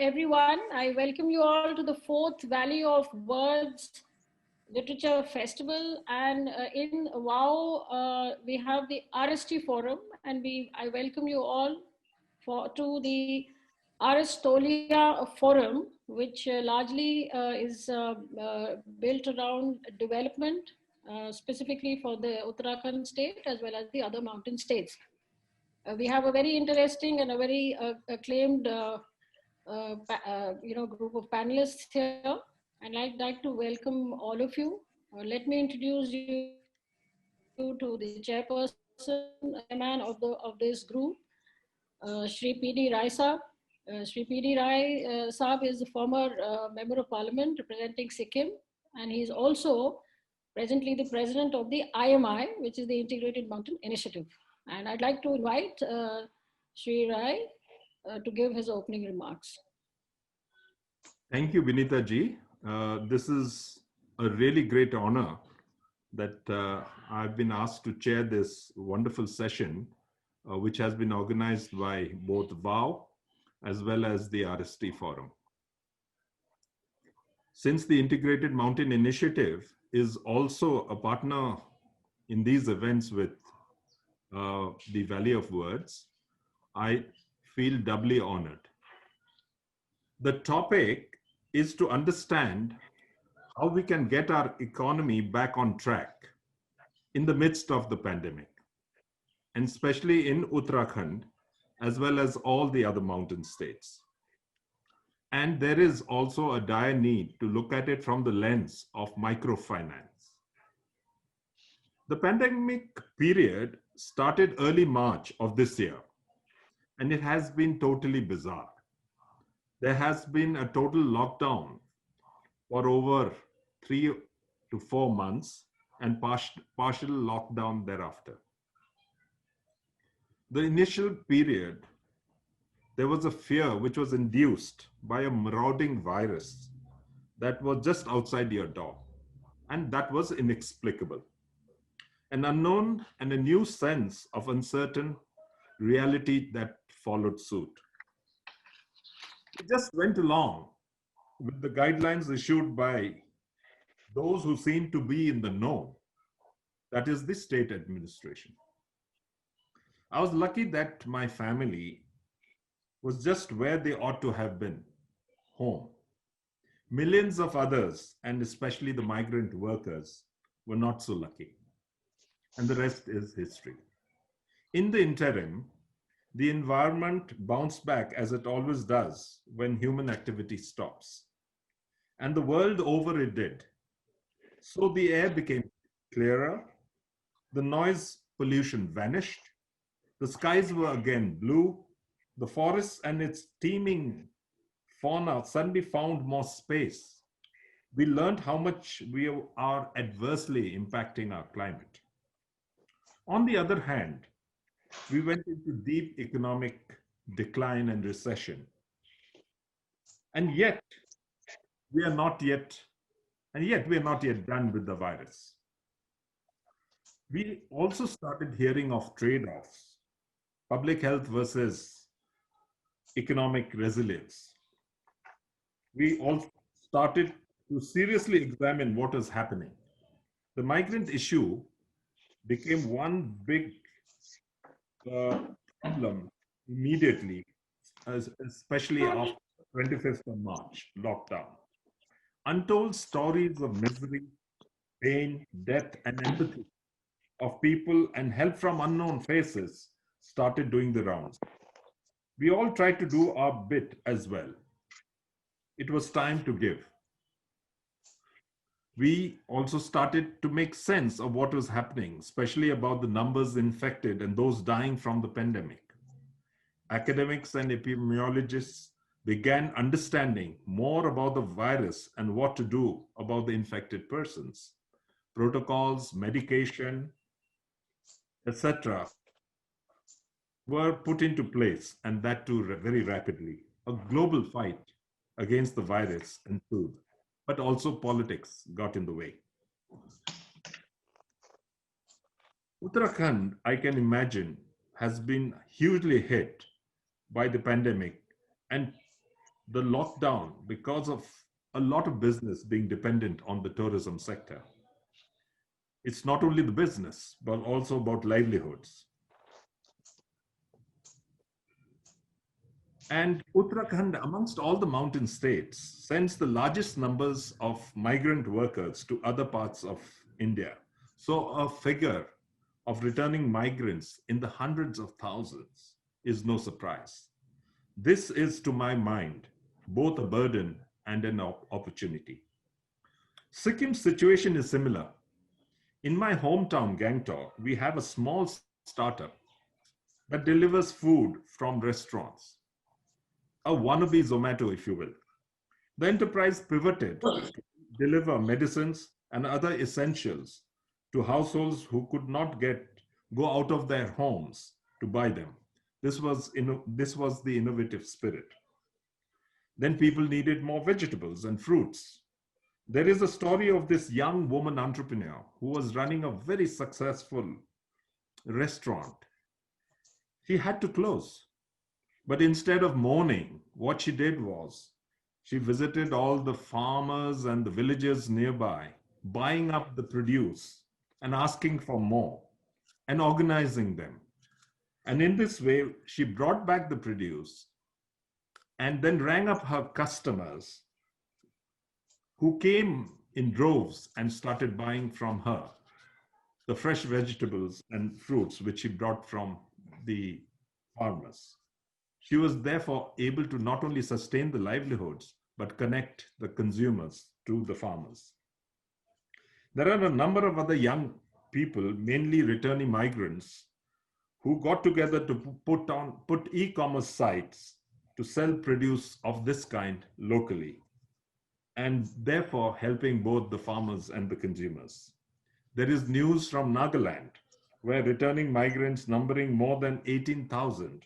everyone. I welcome you all to the fourth Valley of Words Literature Festival. And in WOW, we have the RST Forum, and I welcome you all to the Aristolia Forum, which largely is built around development, specifically for the Uttarakhand state as well as the other mountain states. We have a very interesting and a very acclaimed group of panelists here, and I'd like to welcome all of you. Let me introduce you to the chairman of this group, Shri P.D. Rai Saab. Shri P.D. Rai Saab is a former member of parliament representing Sikkim, and he's also presently the president of the IMI, which is the Integrated Mountain Initiative. And I'd like to invite Shri Rai to give his opening remarks. Thank you, Vinita ji. This is a really great honor that I've been asked to chair this wonderful session, which has been organized by both WOW as well as the RST Forum. Since the Integrated Mountain Initiative is also a partner in these events with the Valley of Words, I feel doubly honored. The topic is to understand how we can get our economy back on track in the midst of the pandemic, and especially in Uttarakhand, as well as all the other mountain states. And there is also a dire need to look at it from the lens of microfinance. The pandemic period started early March of this year, and it has been totally bizarre. There has been a total lockdown for over 3 to 4 months and partial lockdown thereafter. The initial period, there was a fear which was induced by a marauding virus that was just outside your door, and that was inexplicable. An unknown and a new sense of uncertain reality that followed suit. It just went along with the guidelines issued by those who seem to be in the know, that is the state administration. I was lucky that my family was just where they ought to have been, home. Millions of others, and especially the migrant workers, were not so lucky. And the rest is history. In the interim, the environment bounced back as it always does when human activity stops. And the world over it did. So the air became clearer, the noise pollution vanished, the skies were again blue, the forests and its teeming fauna suddenly found more space. We learned how much we are adversely impacting our climate. On the other hand, we went into deep economic decline and recession. And yet we are not yet done with the virus. We also started hearing of trade-offs, public health versus economic resilience. We also started to seriously examine what is happening. The migrant issue became one big problem immediately, especially after 25th of March lockdown. Untold stories of misery, pain, death, and empathy of people and help from unknown faces started doing the rounds. We all tried to do our bit as well. It was time to give. We also started to make sense of what was happening, especially about the numbers infected and those dying from the pandemic. Academics and epidemiologists began understanding more about the virus and what to do about the infected persons. Protocols, medication, etc. were put into place, and that too very rapidly. A global fight against the virus ensued, but also politics got in the way. Uttarakhand, I can imagine, has been hugely hit by the pandemic, and the lockdown because of a lot of business being dependent on the tourism sector. It's not only the business, but also about livelihoods. And Uttarakhand, amongst all the mountain states, sends the largest numbers of migrant workers to other parts of India. So a figure of returning migrants in the hundreds of thousands is no surprise. This is, to my mind, both a burden and an opportunity. Sikkim's situation is similar. In my hometown, Gangtok, we have a small startup that delivers food from restaurants, a wannabe Zomato, if you will. The enterprise pivoted to deliver medicines and other essentials to households who could not go out of their homes to buy them. This was the innovative spirit. Then people needed more vegetables and fruits. There is a story of this young woman entrepreneur who was running a very successful restaurant. She had to close. But instead of mourning, what she did was she visited all the farmers and the villagers nearby, buying up the produce and asking for more and organizing them. And in this way, she brought back the produce and then rang up her customers who came in droves and started buying from her the fresh vegetables and fruits which she brought from the farmers. She was therefore able to not only sustain the livelihoods, but connect the consumers to the farmers. There are a number of other young people, mainly returning migrants, who got together to put e-commerce sites to sell produce of this kind locally, and therefore helping both the farmers and the consumers. There is news from Nagaland, where returning migrants numbering more than 18,000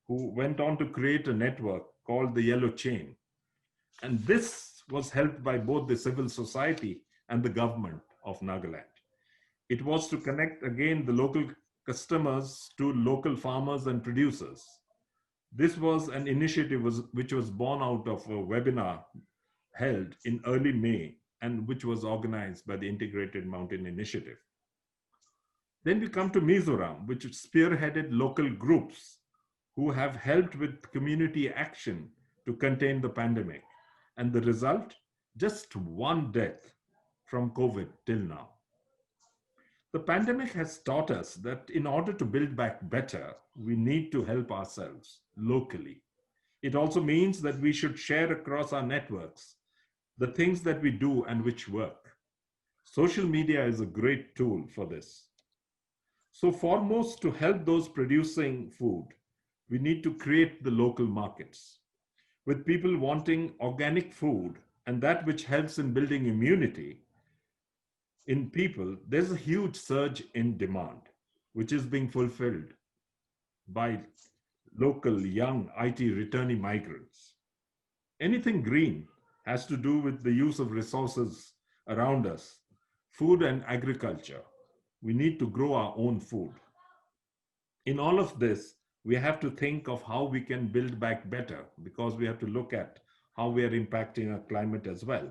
who went on to create a network called the Yellow Chain. And this was helped by both the civil society and the government of Nagaland. It was to connect again the local customers to local farmers and producers. This was an initiative which was born out of a webinar held in early May and which was organized by the Integrated Mountain Initiative. Then we come to Mizoram, which spearheaded local groups who have helped with community action to contain the pandemic. And the result, just one death from COVID till now. The pandemic has taught us that in order to build back better, we need to help ourselves locally. It also means that we should share across our networks the things that we do and which work. Social media is a great tool for this. So foremost, to help those producing food, we need to create the local markets. With people wanting organic food and that which helps in building immunity in people, there's a huge surge in demand, which is being fulfilled by local young IT returnee migrants. Anything green has to do with the use of resources around us, food and agriculture. We need to grow our own food. In all of this, we have to think of how we can build back better, because we have to look at how we are impacting our climate as well.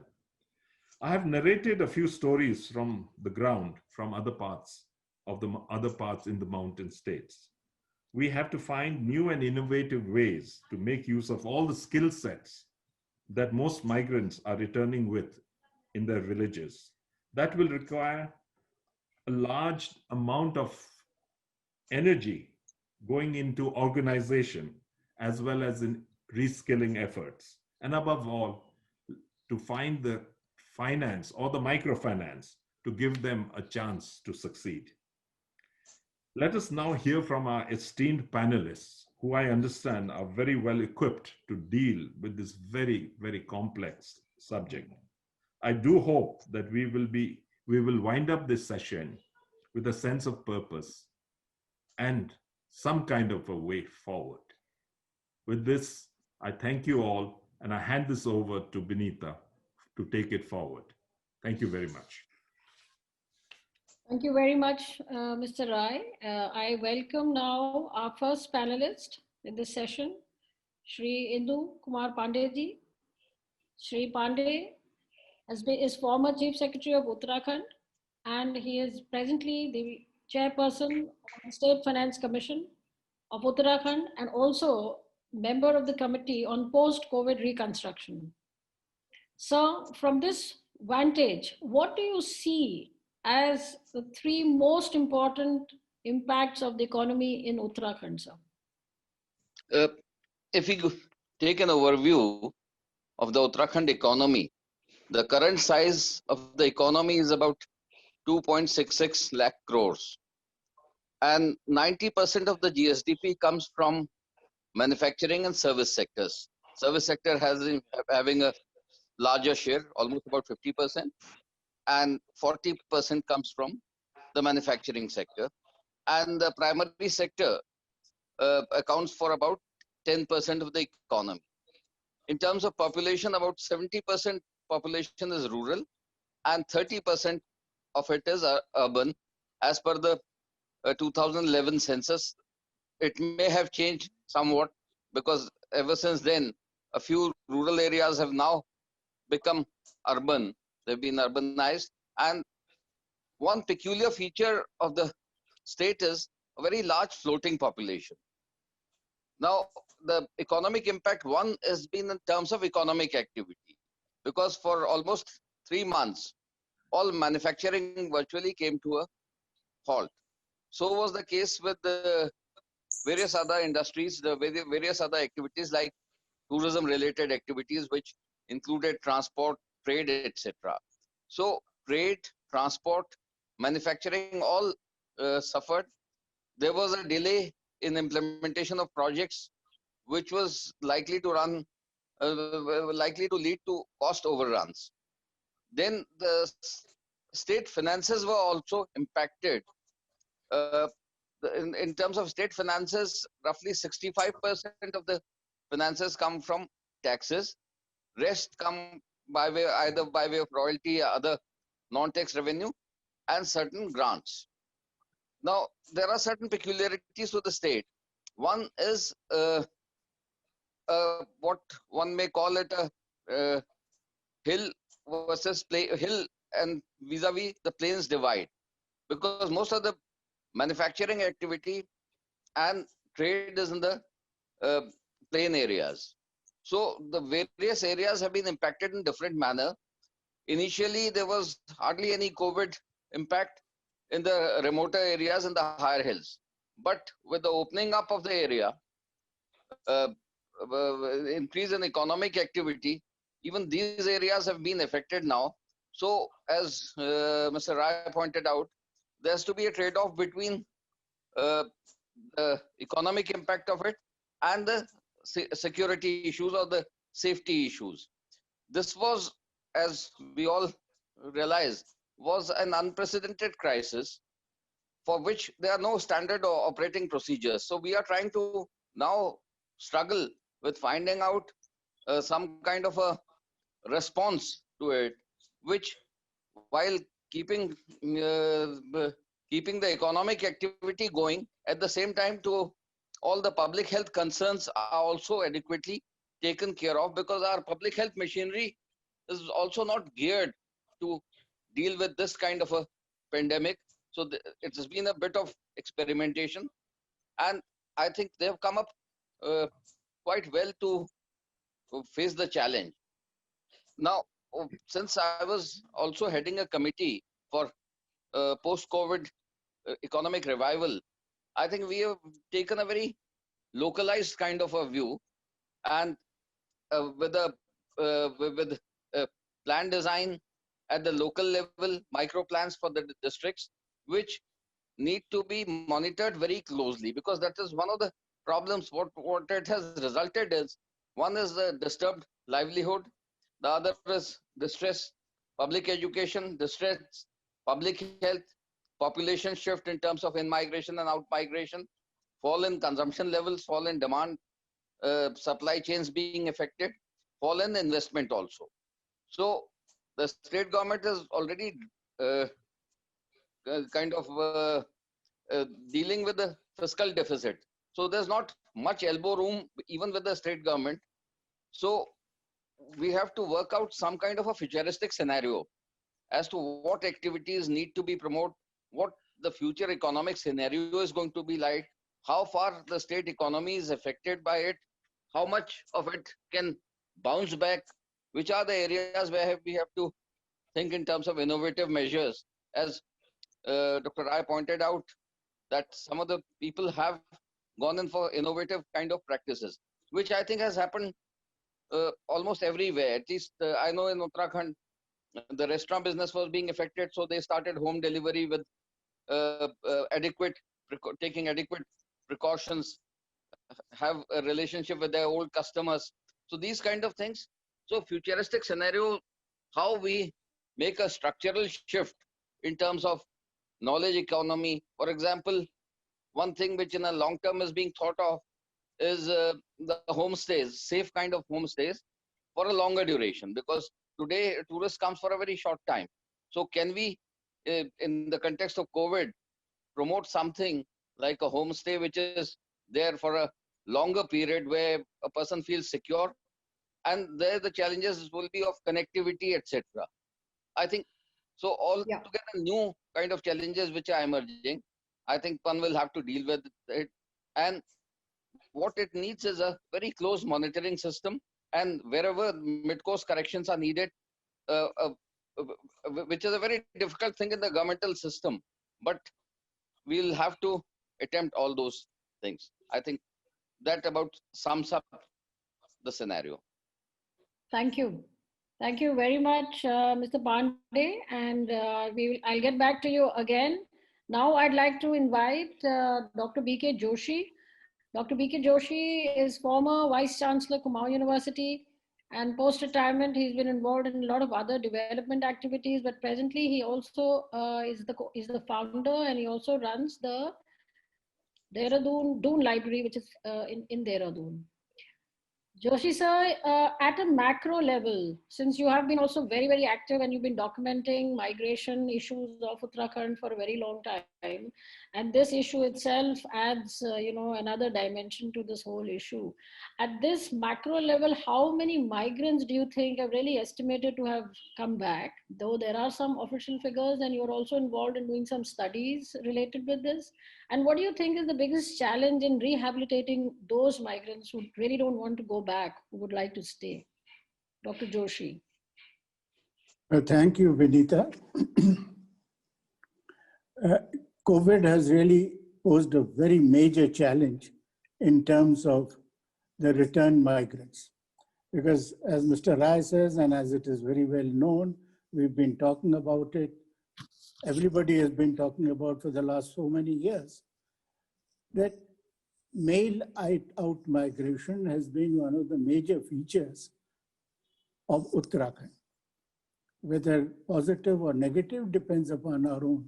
I have narrated a few stories from the ground from other parts in the mountain states. We have to find new and innovative ways to make use of all the skill sets that most migrants are returning with in their villages. That will require a large amount of energy going into organization as well as in reskilling efforts. And above all, to find the finance or the microfinance to give them a chance to succeed. Let us now hear from our esteemed panelists, who I understand are very well equipped to deal with this very, very complex subject. I do hope that we will wind up this session with a sense of purpose and some kind of a way forward. With this, I thank you all, and I hand this over to Benita to take it forward. Thank you very much. Thank you very much, Mr. Rai. I welcome now our first panelist in this session, Shri Indu Kumar Pandey ji. Shri Pandey is former Chief Secretary of Uttarakhand, and he is presently the chairperson of the State Finance Commission of Uttarakhand and also member of the committee on post-COVID reconstruction. So, from this vantage, what do you see as the three most important impacts of the economy in Uttarakhand, sir? Uh, if we take an overview of the Uttarakhand economy, the current size of the economy is about 2.66 lakh crores. And 90% of the GSDP comes from manufacturing and service sectors. Service sector having a larger share, almost about 50%, and 40% comes from the manufacturing sector. And the primary sector accounts for about 10% of the economy. In terms of population, about 70% population is rural and 30% of it is urban. As per the 2011 census, it may have changed somewhat because ever since then, a few rural areas have now become urban. They've been urbanized. And one peculiar feature of the state is a very large floating population. Now, the economic impact, one has been in terms of economic activity, because for almost 3 months, all manufacturing virtually came to a halt. So was the case with the various other industries, the various other activities like tourism related activities, which included transport, trade, etc. So trade, transport, manufacturing all suffered. There was a delay in implementation of projects, which was likely to likely to lead to cost overruns. Then the state finances were also impacted. Uh, in terms of state finances, roughly 65% of the finances come from taxes. Rest come by way either by way of royalty or other non-tax revenue and certain grants. Now, there are certain peculiarities to the state. One is what one may call it a hill versus hill and vis-a-vis the plains divide, because most of the manufacturing activity and trade is in the uh, plain areas. So the various areas have been impacted in different manner. Initially, there was hardly any COVID impact in the remoter areas and the higher hills. But with the opening up of the area, increase in economic activity, even these areas have been affected now. So as Mr. Rai pointed out, there has to be a trade-off between the economic impact of it and the security issues or the safety issues. This was, as we all realize, was an unprecedented crisis for which there are no standard or operating procedures. So we are trying to now struggle with finding out some kind of a response to it, which, while keeping keeping the economic activity going, at the same time to all the public health concerns are also adequately taken care of, because our public health machinery is also not geared to deal with this kind of a pandemic. So it has been a bit of experimentation, and I think they have come up quite well to face the challenge. Now, since I was also heading a committee for post-COVID economic revival, I think we have taken a very localized kind of a view, and with plan design at the local level, micro plans for the districts, which need to be monitored very closely, because that is one of the problems. What it has resulted is, one is the disturbed livelihood, the other is distress, public education, distress, public health, population shift in terms of in-migration and out-migration, fall in consumption levels, fall in demand, supply chains being affected, fall in investment also. So the state government is already uh, kind of dealing with the fiscal deficit. So there's not much elbow room even with the state government. So we have to work out some kind of a futuristic scenario as to what activities need to be promoted, what the future economic scenario is going to be like, how far the state economy is affected by it, how much of it can bounce back, which are the areas where we have to think in terms of innovative measures. As Dr. Rai pointed out, that some of the people have gone in for innovative kind of practices, which I think has happened almost everywhere. At least I know in Uttarakhand, the restaurant business was being affected, so they started home delivery with taking adequate precautions, have a relationship with their old customers. So these kind of things. So futuristic scenario, how we make a structural shift in terms of knowledge economy. For example, one thing which in a long term is being thought of is the homestays, safe kind of homestays for a longer duration, because today tourists comes for a very short time. So can we, in the context of COVID, promote something like a homestay which is there for a longer period where a person feels secure, and there the challenges will be of connectivity, etc. I think so. All Yeah. together, new kind of challenges which are emerging. I think one will have to deal with it, and what it needs is a very close monitoring system, and wherever mid-course corrections are needed, uh, uh, which is a very difficult thing in the governmental system, but we'll have to attempt all those things. I think that about sums up the scenario. Thank you. Thank you very much, Mr. Pandey. And I'll get back to you again. Now I'd like to invite Dr. B.K. Joshi. Dr. B.K. Joshi is former Vice Chancellor, Kumaon University, and post-retirement, he's been involved in a lot of other development activities, but presently he also is the founder, and he also runs the Dehradun Doon Library, which is in Dehradun. Joshi sir, at a macro level, since you have been also very, very active and you've been documenting migration issues of Uttarakhand for a very long time, and this issue itself adds, another dimension to this whole issue. At this macro level, how many migrants do you think are really estimated to have come back? Though there are some official figures, and you're also involved in doing some studies related with this. And what do you think is the biggest challenge in rehabilitating those migrants who really don't want to go back, who would like to stay? Dr. Joshi. Thank you, Vinita. COVID has really posed a very major challenge in terms of the return migrants. Because as Mr. Rai says, and as it is very well known, we've been talking about it, everybody has been talking about for the last so many years, that male out migration has been one of the major features of Uttarakhand. Whether positive or negative depends upon our own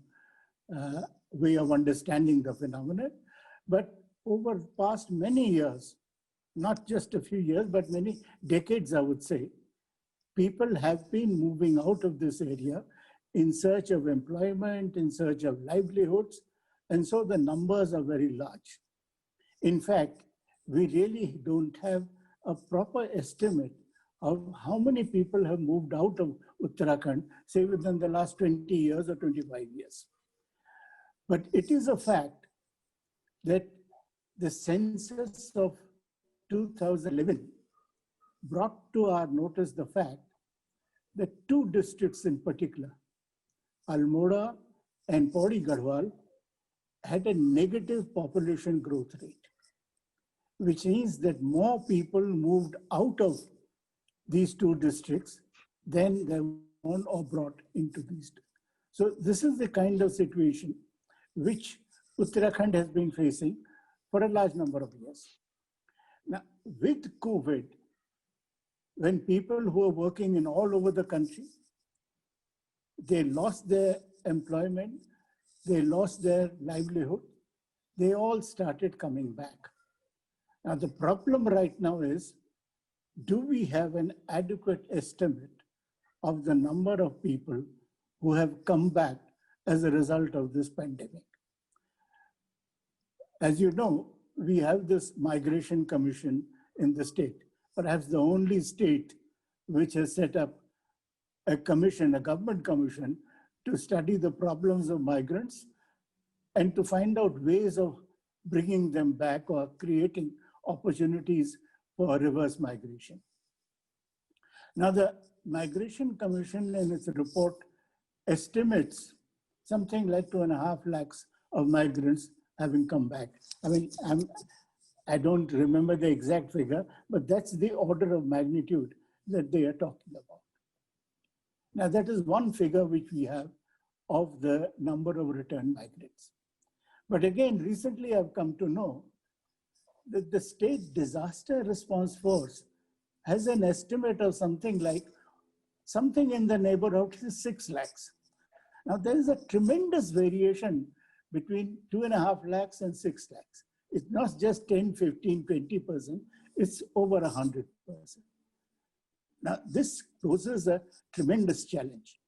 way of understanding the phenomenon. But over the past many years, not just a few years, but many decades, I would say, people have been moving out of this area in search of employment, in search of livelihoods, and so the numbers are very large. In fact, we really don't have a proper estimate of how many people have moved out of Uttarakhand, say within the last 20 years or 25 years. But it is a fact that the census of 2011 brought to our notice the fact that two districts in particular, Almora and Pauri Garhwal, had a negative population growth rate, which means that more people moved out of these two districts than they were or brought into these. So this is the kind of situation which Uttarakhand has been facing for a large number of years. Now, with COVID, when people who are working in all over the country, they lost their employment, they lost their livelihood, they all started coming back. Now, the problem right now is, do we have an adequate estimate of the number of people who have come back as a result of this pandemic? As you know, we have this migration commission in the state, perhaps the only state which has set up a commission, a government commission, to study the problems of migrants and to find out ways of bringing them back or creating opportunities for reverse migration. Now, the Migration Commission in its report estimates something like 2.5 lakhs of migrants having come back. I mean, I don't remember the exact figure, but that's the order of magnitude that they are talking about. Now, that is one figure which we have of the number of returned migrants. But again, recently I've come to know that the State Disaster Response Force has an estimate of something in the neighborhood of 6 lakhs. Now, there is a tremendous variation between 2.5 lakhs and 6 lakhs. It's not just 10, 15, 20%, it's over 100%. Now, this poses a tremendous challenge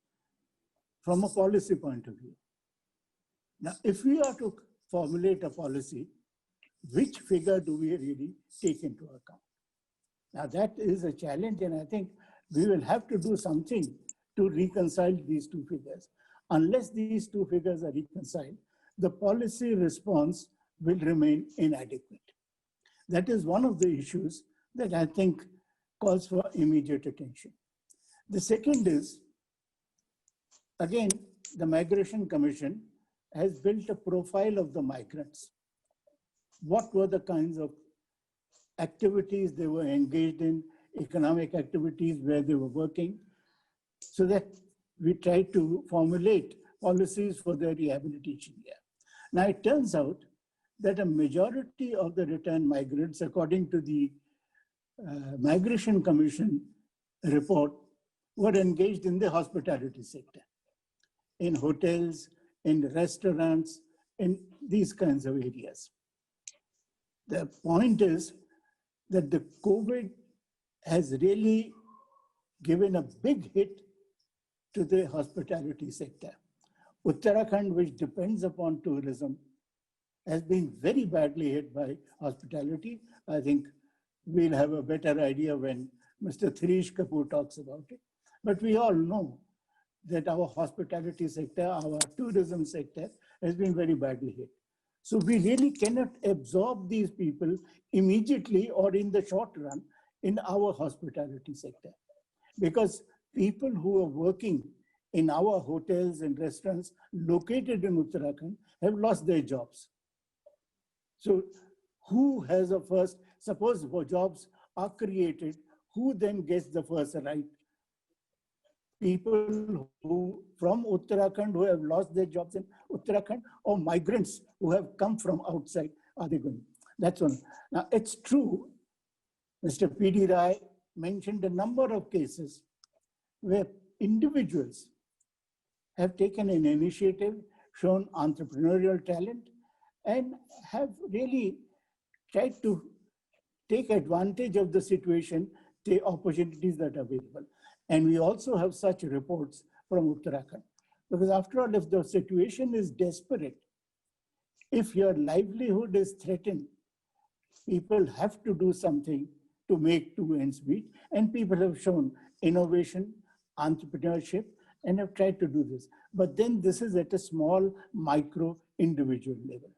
from a policy point of view. Now, if we are to formulate a policy, which figure do we really take into account? Now, that is a challenge, and I think we will have to do something to reconcile these two figures. Unless these two figures are reconciled, the policy response will remain inadequate. That is one of the issues that I think calls for immediate attention. The second is, again, the Migration Commission has built a profile of the migrants. What were the kinds of activities they were engaged in, economic activities where they were working, so that we try to formulate policies for their rehabilitation here. Now, it turns out that a majority of the returned migrants, according to the Migration Commission report, were engaged in the hospitality sector, in hotels, in restaurants, in these kinds of areas. The point is that the COVID has really given a big hit to the hospitality sector. Uttarakhand, which depends upon tourism, has been very badly hit by hospitality. I think we'll have a better idea when Mr. Thirish Kapoor talks about it. But we all know that our hospitality sector, our tourism sector has been very badly hit. So we really cannot absorb these people immediately or in the short run in our hospitality sector. Because people who are working in our hotels and restaurants located in Uttarakhand have lost their jobs. So who has a first, suppose jobs are created, who then gets the first right? People who from Uttarakhand who have lost their jobs in Uttarakhand, or migrants who have come from outside, are they going? That's one. Now, it's true, Mr. P.D. Rai mentioned a number of cases where individuals have taken an initiative, shown entrepreneurial talent, and have really tried to take advantage of the situation, the opportunities that are available. And we also have such reports from Uttarakhand. Because after all, if the situation is desperate, if your livelihood is threatened, people have to do something to make two ends meet. And people have shown innovation, entrepreneurship, and have tried to do this. But then this is at a small, micro, individual level.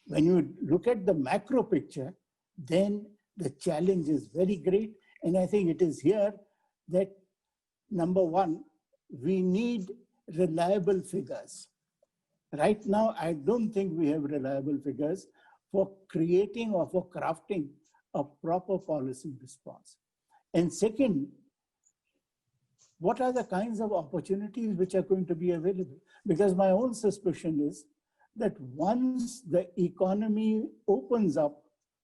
When you look at the macro picture, then the challenge is very great. And I think it is here that, number one, we need reliable figures. Right now, I don't think we have reliable figures for creating or for crafting a proper policy response. And second, what are the kinds of opportunities which are going to be available? Because my own suspicion is that once the economy opens up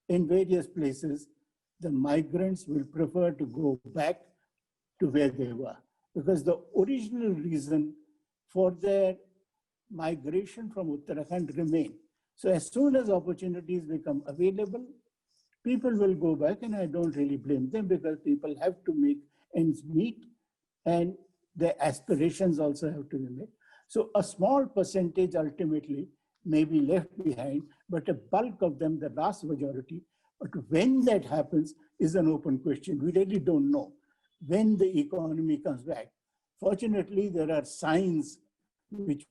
in various places, the migrants will prefer to go back to where they were. Because the original reason for their migration from Uttarakhand remain. So as soon as opportunities become available, people will go back, and I don't really blame them because people have to make ends meet and their aspirations also have to be met. So a small percentage ultimately may be left behind, but a bulk of them, the vast majority. But when that happens is an open question. We really don't know when the economy comes back. Fortunately, there are signs which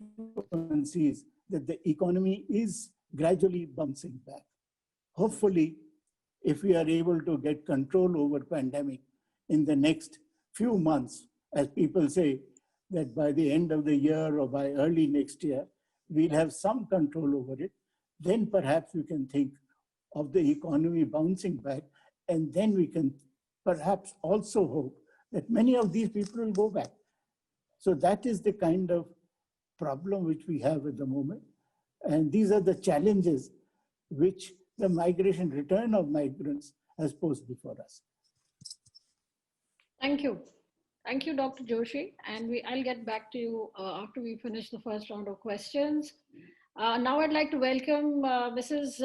one sees that the economy is gradually bouncing back. Hopefully, if we are able to get control over pandemic in the next few months, as people say, that by the end of the year or by early next year, we'll have some control over it, then perhaps we can think of the economy bouncing back, and then we can perhaps also hope that many of these people will go back. So that is the kind of problem which we have at the moment. And these are the challenges which the migration, return of migrants has posed before us. Thank you. Thank you, Dr. Joshi. And I'll get back to you after we finish the first round of questions. Now I'd like to welcome Mrs.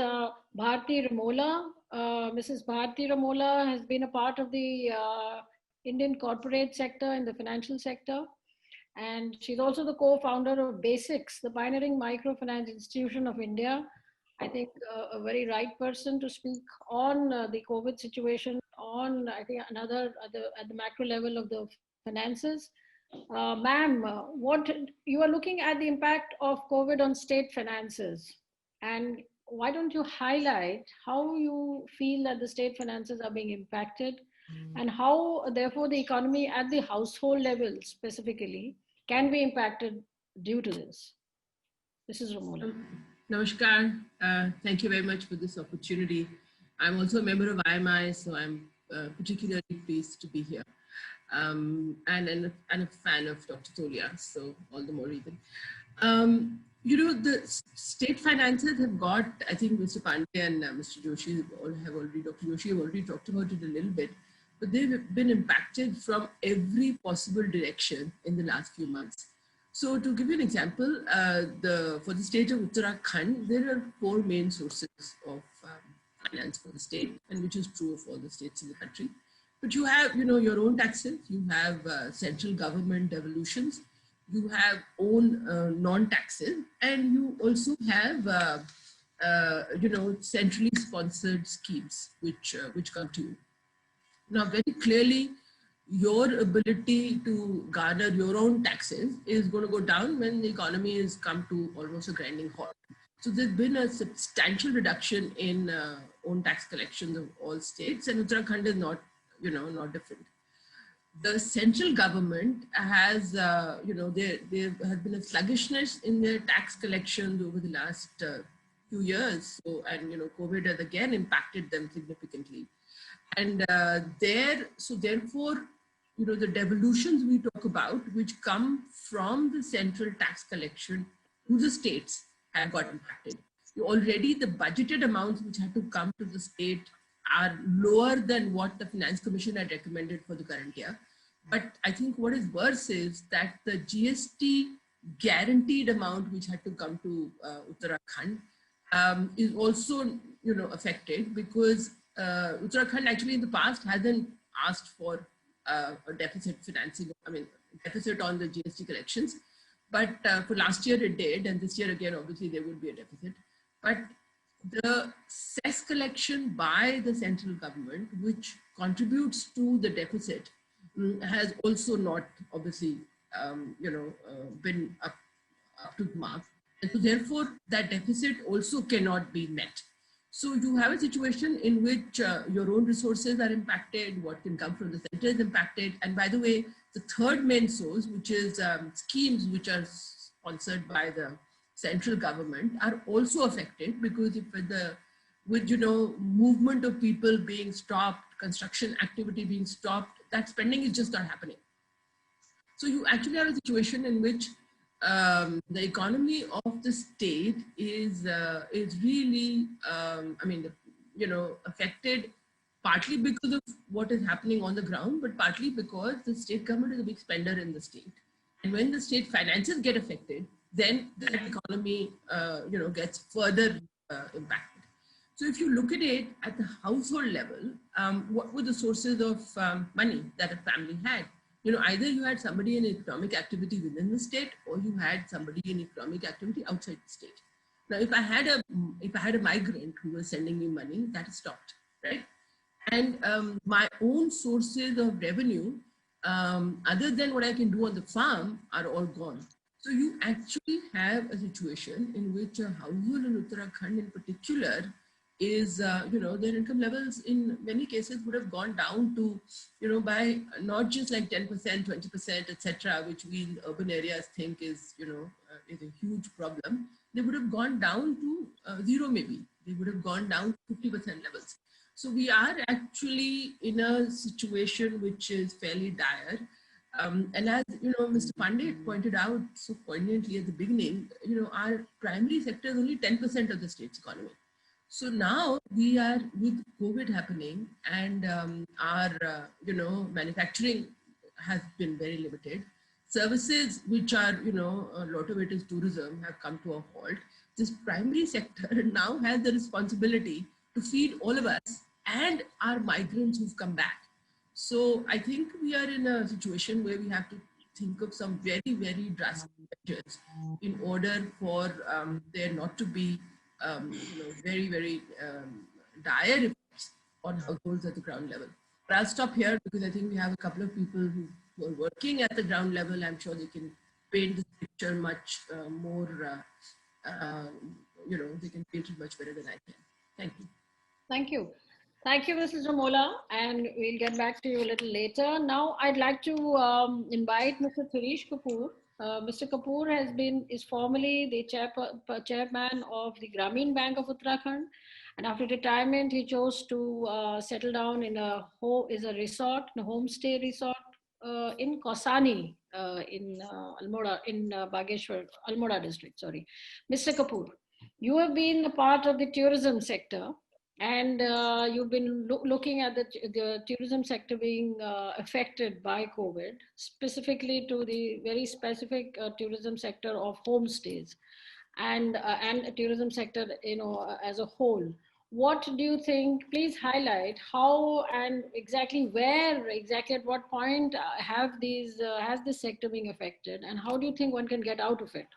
Bharti Ramola. Mrs. Bharti Ramola has been a part of the Indian corporate sector and the financial sector. And she's also the co-founder of BASICS, the pioneering microfinance institution of India. I think a very right person to speak on the COVID situation, on I think another at the macro level of the finances. Ma'am, what you are looking at the impact of COVID on state finances, and why don't you highlight how you feel that the state finances are being impacted, and how therefore the economy at the household level specifically can be impacted due to this? This is Ramola. Namaskar. Thank you very much for this opportunity. I'm also a member of IMI, so I'm particularly pleased to be here. And a fan of Dr. Tolia, so all the more reason. You know, the state finances have got, I think Mr. Pandey and Mr. Joshi Dr. Joshi have already talked about it a little bit, but they've been impacted from every possible direction in the last few months. So to give you an example, for the state of Uttarakhand, there are 4 main sources of finance for the state, and which is true of all the states in the country. But you have, you know, your own taxes, you have central government devolutions, you have own non-taxes, and you also have, you know, centrally sponsored schemes which come to you. Now, very clearly, your ability to garner your own taxes is going to go down when the economy has come to almost a grinding halt. So there's been a substantial reduction in own tax collections of all states, and Uttarakhand is not, you know, not different. The central government has, you know, there has been a sluggishness in their tax collections over the last few years. So, and, you know, COVID has again impacted them significantly. And so therefore, you know, the devolutions we talk about, which come from the central tax collection to the states, have got impacted. Already the budgeted amounts which had to come to the state are lower than what the Finance Commission had recommended for the current year. But I think what is worse is that the GST guaranteed amount which had to come to Uttarakhand is also, you know, affected, because Uttarakhand actually in the past hasn't asked for a deficit financing, I mean, deficit on the GST collections. But for last year it did, and this year again, obviously there would be a deficit. But the cess collection by the central government, which contributes to the deficit, has also not obviously, you know, been up to the mark. And so therefore that deficit also cannot be met. So you have a situation in which your own resources are impacted, what can come from the center is impacted. And by the way, the third main source, which is schemes which are sponsored by the central government, are also affected, because if with you know, movement of people being stopped, construction activity being stopped, that spending is just not happening. So you actually have a situation in which the economy of the state is really, I mean, you know, affected partly because of what is happening on the ground, but partly because the state government is a big spender in the state. And when the state finances get affected, then the economy, you know, gets further impacted. So if you look at it at the household level, what were the sources of money that a family had? You know, either you had somebody in economic activity within the state, or you had somebody in economic activity outside the state. Now, if I had a migrant who was sending me money, that stopped, right? And my own sources of revenue, other than what I can do on the farm, are all gone. So you actually have a situation in which a household in Uttarakhand in particular is, their income levels in many cases would have gone down to, by not just like 10%, 20%, etc., which we in urban areas think is, is a huge problem. They would have gone down to zero maybe. They would have gone down to 50% levels. So we are actually in a situation which is fairly dire. And as Mr. Pandey pointed out so poignantly at the beginning, our primary sector is only 10% of the state's economy. So now we are with COVID happening, and our manufacturing has been very limited. Services, which are a lot of it is tourism, have come to a halt. This primary sector now has the responsibility to feed all of us and our migrants who've come back. So I think we are in a situation where we have to think of some very, very drastic measures in order for there not to be very, very dire effects on households at the ground level. But I'll stop here because I think we have a couple of people who are working at the ground level. I'm sure they can paint the picture much more, they can paint it much better than I can. Thank you. Thank you. Thank you, Mrs. Ramola, and we'll get back to you a little later. Now, I'd like to invite Mr. Thirish Kapoor. Mr. Kapoor is formerly the chairman of the Grameen Bank of Uttarakhand, and after retirement, he chose to settle down in a homestay resort in Kausani, in Almora, in Bageshwar, Almora district. Sorry, Mr. Kapoor, you have been a part of the tourism sector. And you've been looking at the tourism sector being affected by COVID, specifically to the very specific tourism sector of homestays and a tourism sector, as a whole. What do you think? Please highlight how and exactly where, exactly at what point has this sector being affected, and how do you think one can get out of it?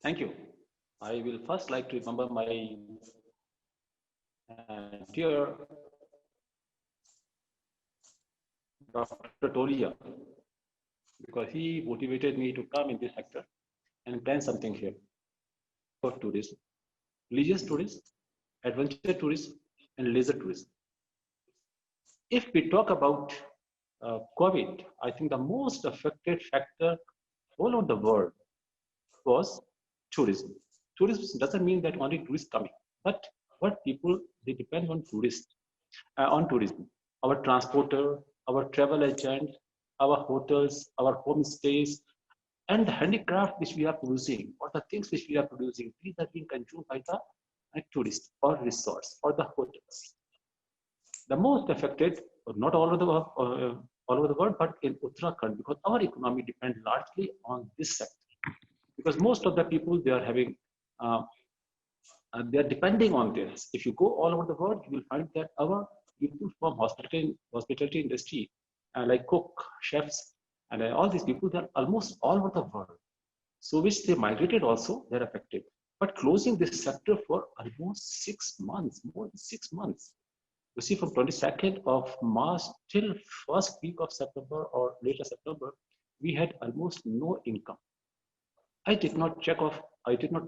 Thank you. I will first like to remember my dear Dr. Tolia, because he motivated me to come in this sector and plan something here for tourism, religious tourism, adventure tourism, and leisure tourism. If we talk about COVID, I think the most affected factor all over the world was tourism. Tourism doesn't mean that only tourists coming, but what people, they depend on tourists, on tourism. Our transporter, our travel agent, our hotels, our homestays, and the handicraft which we are producing, or the things which we are producing, these are being consumed by the tourists or resorts or the hotels. The most affected, not all over the world, but in Uttarakhand, because our economy depends largely on this sector. Because most of the people, they are having they are depending on this. If you go all over the world, you will find that our people from hospitality industry, like cook, chefs, and all these people, they are almost all over the world. So which they migrated also, they're affected. But closing this sector for almost 6 months, more than 6 months. You see, from 22nd of March till first week of September or later September, we had almost no income. I did not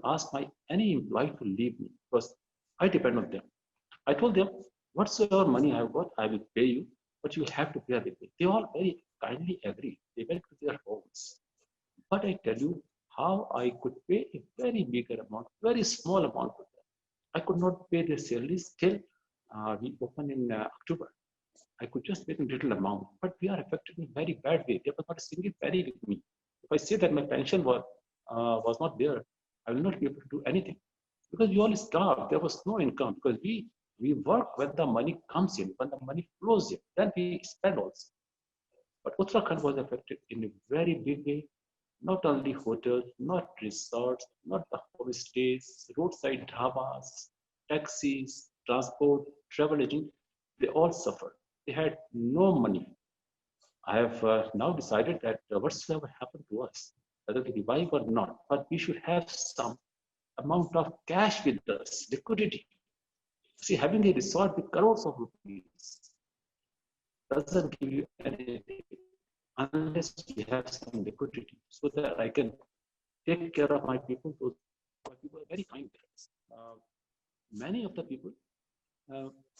ask any employee to leave me because I depend on them. I told them, whatsoever money I've got, I will pay you, but you have to bear with me. They all very kindly agreed. They went to their homes. But I tell you how I could pay a very bigger amount, very small amount to them. I could not pay their salaries till we opened in October. I could just pay them little amount, but we are affected in a very bad way. There was not a single penny with me. If I say that my pension was not there, I will not be able to do anything because we all starved. There was no income because we work when the money comes in, when the money flows in, then we spend also. But Uttarakhand was affected in a very big way. Not only hotels, not resorts, not the homestays, roadside dhabas, taxis, transport, travel agents, they all suffered. They had no money. I have now decided that whatsoever happened to us, whether we revive or not, but we should have some amount of cash with us, liquidity. See, having a resort with crores of rupees doesn't give you anything unless you have some liquidity so that I can take care of my people. Those people are very kind. Many of the people,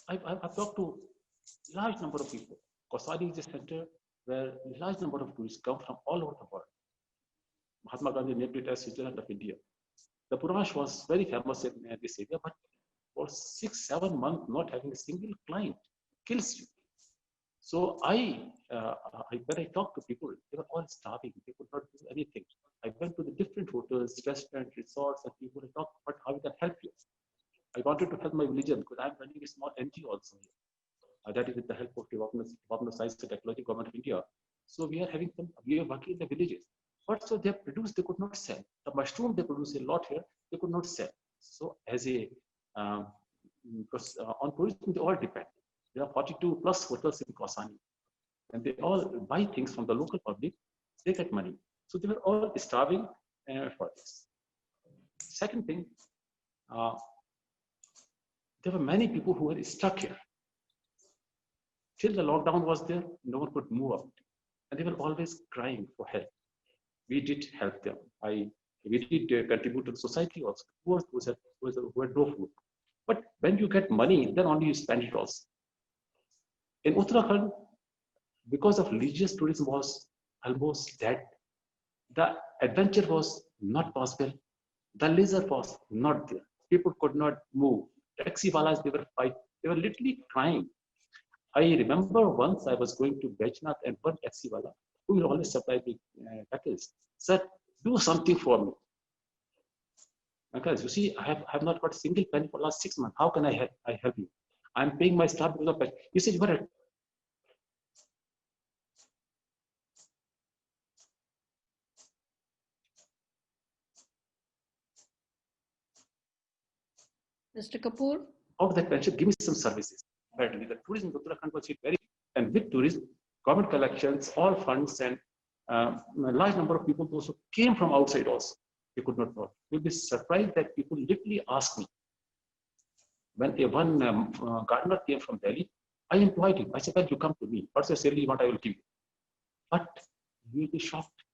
I've talked to large number of people. Kausari is a center where a large number of tourists come from all over the world. Mahatma Gandhi named it as Switzerland of India. The Purash was very famous in this area, but for 6-7 months, not having a single client kills you. So when I talked to people, they were all starving. They could not do anything. I went to the different hotels, restaurants, resorts, and people talked about how we can help you. I wanted to help my religion because I'm running a small NGO also here. That is with the help of Department of Science and Technology, Government of India. So we are working in the villages. What so they produced, they could not sell. The mushroom they produce a lot here, they could not sell. So as a because on tourism they all depend. There are 42 plus hotels in Kausani, and they all buy things from the local public. They get money. So they were all starving for this. Second thing, there were many people who were stuck here. Till the lockdown was there, no one could move out. And they were always crying for help. We did help them. We did contribute to the society also, who had no food. But when you get money, then only you spend it also. In Uttarakhand, because of religious tourism was almost dead, the adventure was not possible. The leisure was not there. People could not move. Taxi walas, they were literally crying. I remember once I was going to Bajnath and one taxi wala, who will always supply the package, said, do something for me. Because you see, I have not got a single penny for the last 6 months. How can I help you? I'm paying my staff because of that. You said, what? Mr. Kapoor? Out of that pension, give me some services. Apparently, the tourism in Uttarakhand was very, and with tourism, government collections, all funds, and a large number of people also came from outside also. They could not work. You'll be surprised that people literally ask me. When one gardener came from Delhi, I employed him. I said, well, you come to me. What's your salary? What I will give you. But you'll be shocked.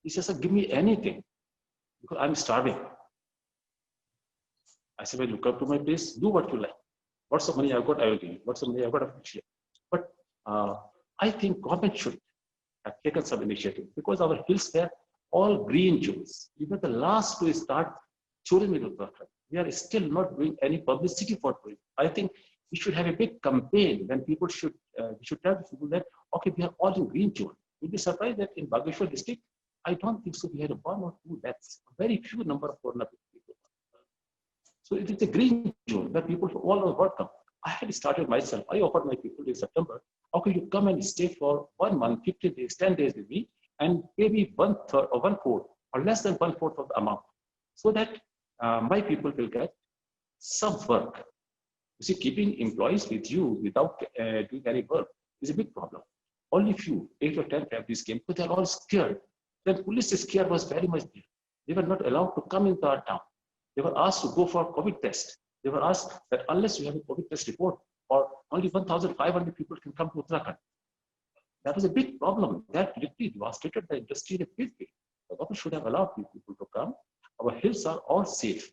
He says, give me anything because I'm starving. I said, well, you come to my place, do what you like. What's the money I've got, I will give you. What's the money I've got, I will share. But I think government should have taken some initiative because our hills were all green zones. We were the last to start tourism in Uttarakhand. We are still not doing any publicity for tourism. I think we should have a big campaign when people should, we should tell people that, okay, we are all in green zone. You'll be surprised that in Bageshwar district, I don't think so. We had 1 or 2 deaths, a very few number of corona people. So it is a green zone where people from all over the world come. I had started myself. I offered my people in September, okay, you come and stay for 1 month, 15 days, 10 days with me, and maybe 1/3 or 1/4 or less than 1/4 of the amount, so that my people will get some work. You see, keeping employees with you without doing any work is a big problem. Only few, 8 or 10 families came, but they're all scared. The police scare was very much there. They were not allowed to come into our town. They were asked to go for COVID test. They were asked that unless you have a COVID test report, or only 1,500 people can come to Uttarakhand. That was a big problem. That literally devastated the industry in a big way. The government should have allowed these people to come. Our hills are all safe.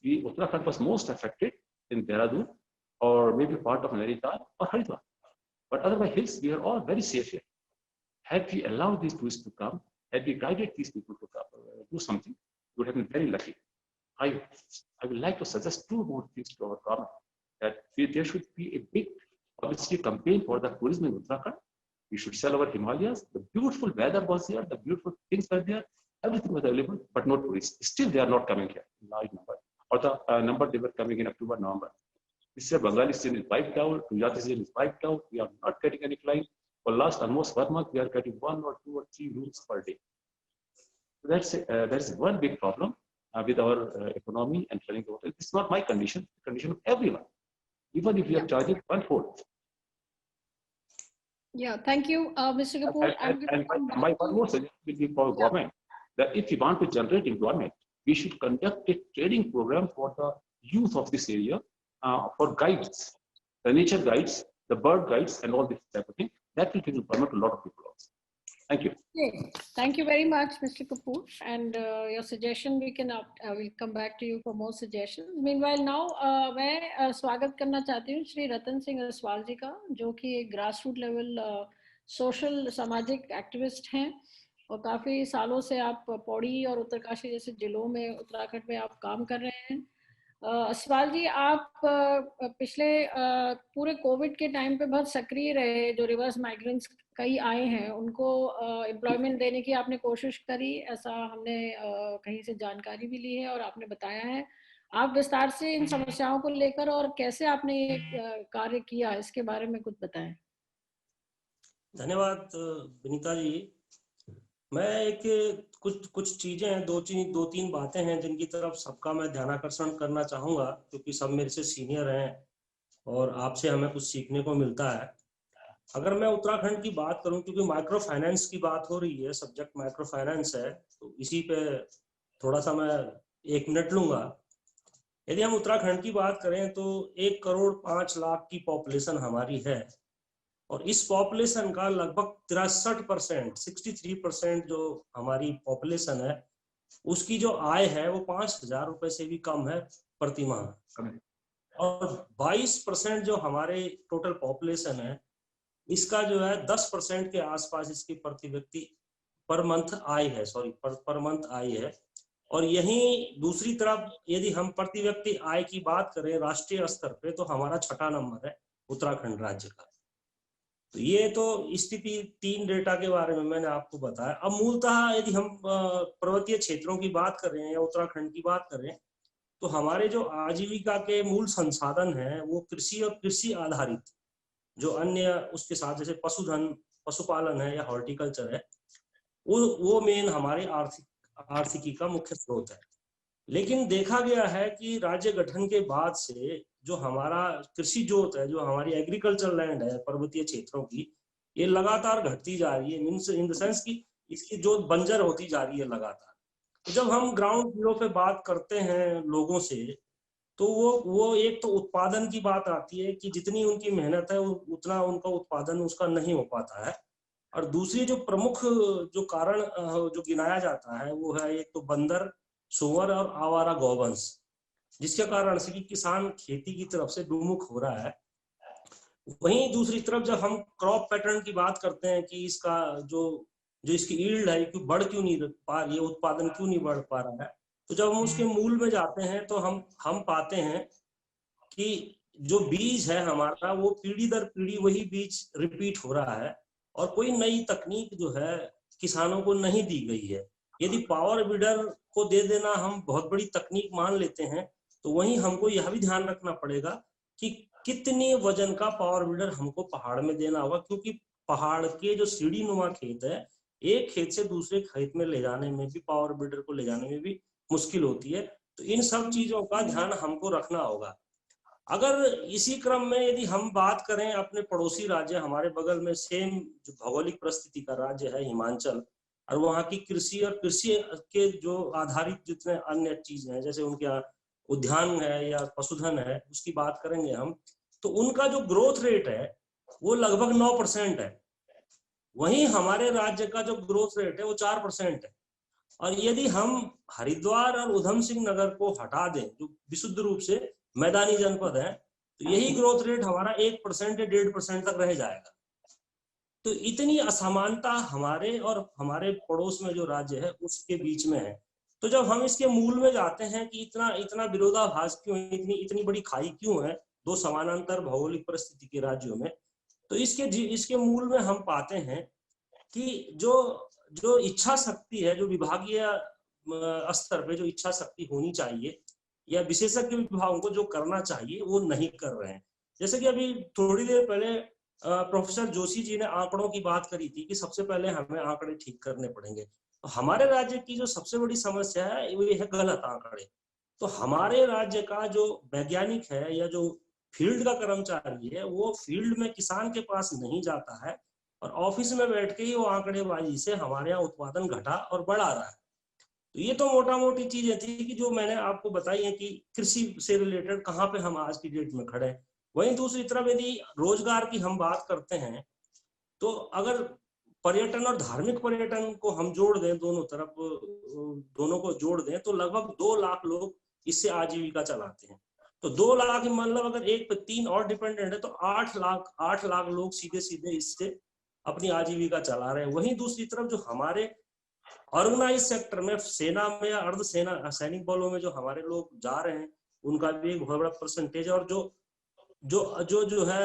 Uttarakhand was most affected in Dehradun, or maybe part of Nainital or Haridwar. But otherwise, hills, we are all very safe here. Had we allowed these tourists to come, had we guided these people to come, do something, we would have been very lucky. I would like to suggest 2 more things to our government, that there should be a big publicity campaign for the tourism in Uttarakhand. We should sell our Himalayas. The beautiful weather was there, the beautiful things were there, everything was available, but no tourists. Still, they are not coming here in large number. Or the number they were coming in October, November. This year, Bengali season is wiped out, Gujarati season is wiped out. We are not getting any flying. For last almost 1 month, we are getting 1 or 2 or 3 rooms per day. So that's one big problem with our economy and selling the hotel. It's not my condition, the condition of everyone. Even if we are charging 1/4. Yeah, thank you, Mr. Kapoor. And my one more suggestion will be for government, that if you want to generate employment, we should conduct a training program for the youth of this area, for guides, the nature guides, the bird guides, and all this type of thing. That will promote a lot of people also. Thank you. Okay. Thank you very much, Mr. Kapoor. And your suggestion, we'll come back to you for more suggestions. Meanwhile, now मैं स्वागत करना चाहती हूँ श्री रतन सिंह असवाल जी का, जो कि एक grass root level social सामाजिक एक्टिविस्ट हैं और काफ़ी सालों से आप पौड़ी और उत्तरकाशी जैसे जिलों में उत्तराखंड में आप काम कर रहे हैं। असवाल जी, आप पिछले पूरे कोविड के टाइम पे बहुत सक्रिय रहे। जो रिवर्स माइग्रेंट्स कई आए हैं उनको एम्प्लॉयमेंट देने की आपने कोशिश करी, ऐसा हमने कहीं से जानकारी भी ली है और आपने बताया है। आप विस्तार से इन समस्याओं को लेकर और कैसे आपने ये कार्य किया, इसके बारे में कुछ बताएं। धन्यवाद विनीता जी। मैं कुछ चीजें हैं, दो तीन बातें हैं जिनकी तरफ सबका मैं ध्यानाकर्षण करना चाहूंगा, क्योंकि सब मेरे से सीनियर हैं और आपसे हमें कुछ सीखने को मिलता है। अगर मैं उत्तराखंड की बात करूं, क्योंकि माइक्रो फाइनेंस की बात हो रही है, सब्जेक्ट माइक्रो फाइनेंस है, तो इसी पे थोड़ा सा मैं 1 मिनट लूंगा। यदि हम उत्तराखंड की बात करें तो 1,05,00,000 की पॉपुलेशन हमारी है और इस पॉपुलेशन का लगभग 63%, 63% जो हमारी पॉपुलेशन है उसकी जो आय है वो 5,000 रुपए से भी कम है प्रति माह। और 22% जो हमारे टोटल पॉपुलेशन है इसका जो है 10% के आसपास इसकी प्रति व्यक्ति पर मंथ आय है, पर मंथ आय है। और यहीं दूसरी तरफ यदि हम प्रति व्यक्ति आय की बात करें राष्ट्रीय स्तर पे, तो हमारा 6ठा नंबर है उत्तराखंड राज्य का। तो ये तो स्थिति 3 डेटा के बारे में मैंने आपको बताया। अब मूलतः यदि हम पर्वतीय क्षेत्रों की बात करें या उत्तराखंड की बात करें, तो हमारे जो आजीविका के मूल संसाधन हैं वो कृषि और कृषि आधारित, जो अन्य उसके साथ जैसे पशुधन, पशुपालन है या हॉर्टिकल्चर है, वो मेन हमारे आर्थिकी का मुख्य स्रोत है। लेकिन देखा गया है कि राज्य गठन के बाद से जो हमारा कृषि जोत है, जो हमारी एग्रीकल्चर लैंड है पर्वतीय क्षेत्रों की, ये लगातार घटती जा रही है। मीन्स इन द सेंस कि इसकी जोत बंजर होती जा रही है लगातार। तो जब हम ग्राउंड जीरो पे बात करते हैं लोगों से, तो वो एक तो उत्पादन की बात आती है कि जितनी उनकी मेहनत है उतना उनका उत्पादन उसका नहीं हो पाता है। और दूसरी जो प्रमुख जो कारण जो गिनाया जाता है वो है एक तो बंदर, सुअर और आवारा गौवंश, जिसके कारण से कि किसान खेती की तरफ से विमुख हो रहा है। वहीं दूसरी तरफ जब हम क्रॉप पैटर्न की बात करते हैं कि इसका जो इसकी ईल्ड है क्यों बढ़ क्यों नहीं पा रही है, उत्पादन क्यों नहीं बढ़ पा रहा है, तो जब हम उसके मूल में जाते हैं तो हम पाते हैं कि जो बीज है हमारा वो पीढ़ी दर पीढ़ी वही बीज रिपीट हो रहा है और कोई नई तकनीक जो है किसानों को नहीं दी गई है। यदि पावर बीडर को दे देना हम बहुत बड़ी तकनीक मान लेते हैं, तो वहीं हमको यह भी ध्यान रखना पड़ेगा कि कितने वजन का पावर बीडर हमको पहाड़ में देना होगा, क्योंकि पहाड़ के जो सीढ़ी नुमा खेत है, एक खेत से दूसरे खेत में ले जाने में भी, पावर बीडर को ले जाने में भी मुश्किल होती है। तो इन सब चीजों का ध्यान हमको रखना होगा। अगर इसी क्रम में यदि हम बात करें अपने पड़ोसी राज्य, हमारे बगल में सेम जो भौगोलिक परिस्थिति का राज्य है हिमाचल, और वहाँ की कृषि और कृषि के जो आधारित जितने अन्य चीजें हैं, जैसे उनके यहाँ उद्यान है या पशुधन है, उसकी बात करेंगे हम, तो उनका जो ग्रोथ रेट है वो लगभग 9% है। वहीं हमारे राज्य का जो ग्रोथ रेट है वो 4% है। और यदि हम हरिद्वार और उधम सिंह नगर को हटा दें, जो विशुद्ध रूप से मैदानी जनपद है, तो यही ग्रोथ रेट हमारा 1% या 1.5% तक रह जाएगा। तो इतनी असमानता हमारे और हमारे पड़ोस में जो राज्य है उसके बीच में है। तो जब हम इसके मूल में जाते हैं कि इतना विरोधाभास क्यों, इतनी बड़ी खाई क्यों है दो समानांतर भौगोलिक परिस्थिति के राज्यों में, तो इसके मूल में हम पाते हैं कि जो इच्छा शक्ति है, जो विभागीय स्तर पे जो इच्छा शक्ति होनी चाहिए या विशेषज्ञ विभागों को जो करना चाहिए वो नहीं कर रहे हैं। जैसे कि अभी थोड़ी देर पहले प्रोफेसर जोशी जी ने आंकड़ों की बात करी थी कि सबसे पहले हमें आंकड़े ठीक करने पड़ेंगे। तो हमारे राज्य की जो सबसे बड़ी समस्या है वो ये है गलत आंकड़े। तो हमारे राज्य का जो वैज्ञानिक है या जो फील्ड का कर्मचारी है वो फील्ड में किसान के पास नहीं जाता है और ऑफिस में बैठ के ही वो आंकड़ेबाजी से हमारे यहाँ उत्पादन घटा और बढ़ा रहा है। तो ये तो मोटा मोटी चीजें थी कि जो मैंने आपको बताई है कि कृषि से रिलेटेड कहाँ पे हम आज की डेट में खड़े हैं। वहीं दूसरी तरफ यदि रोजगार की हम बात करते हैं, तो अगर पर्यटन और धार्मिक पर्यटन को हम जोड़ दें, दोनों तरफ दोनों को जोड़ दें, तो लगभग 2 लाख लोग इससे आजीविका चलाते हैं। तो 2 लाख मतलब अगर एक पे 3 और डिपेंडेंट है तो 8 लाख लोग सीधे सीधे इससे अपनी आजीविका चला रहे हैं। वहीं दूसरी तरफ जो हमारे ऑर्गेनाइज सेक्टर में, सेना में या अर्धसेना सैनिक बलों में जो हमारे लोग जा रहे हैं, उनका भी एक बहुत बड़ा परसेंटेज है। और जो जो जो जो है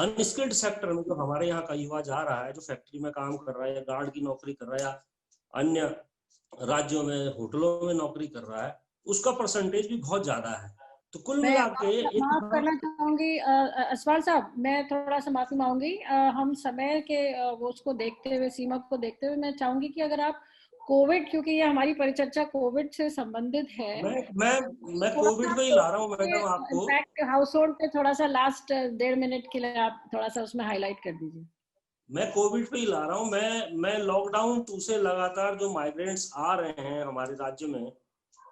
अनस्किल्ड सेक्टर में जो हमारे यहाँ का युवा जा रहा है, जो फैक्ट्री में काम कर रहा है या गार्ड की नौकरी कर रहा है या अन्य राज्यों में होटलों में नौकरी कर रहा है, उसका परसेंटेज भी बहुत ज्यादा है। तो कुल मैं मिला के माफ करना चाहूंगी असवाल साहब, मैं थोड़ा सा माफी मांगूंगी। हम समय के वो उसको देखते हुए, सीमा को देखते हुए, मैं चाहूंगी कि अगर आप कोविड, क्योंकि ये हमारी परिचर्चा कोविड से संबंधित है, मैं कोविड पे ही ला रहा हूँ मैडम आपको। इम्पैक्ट हाउस होल्ड पे थोड़ा सा लास्ट 1.5 मिनट के लिए आप थोड़ा सा उसमें हाईलाइट कर दीजिए। मैं कोविड पे ही ला रहा हूँ। मैं लॉकडाउन 2 से लगातार जो माइग्रेंट्स आ रहे हैं हमारे राज्य में,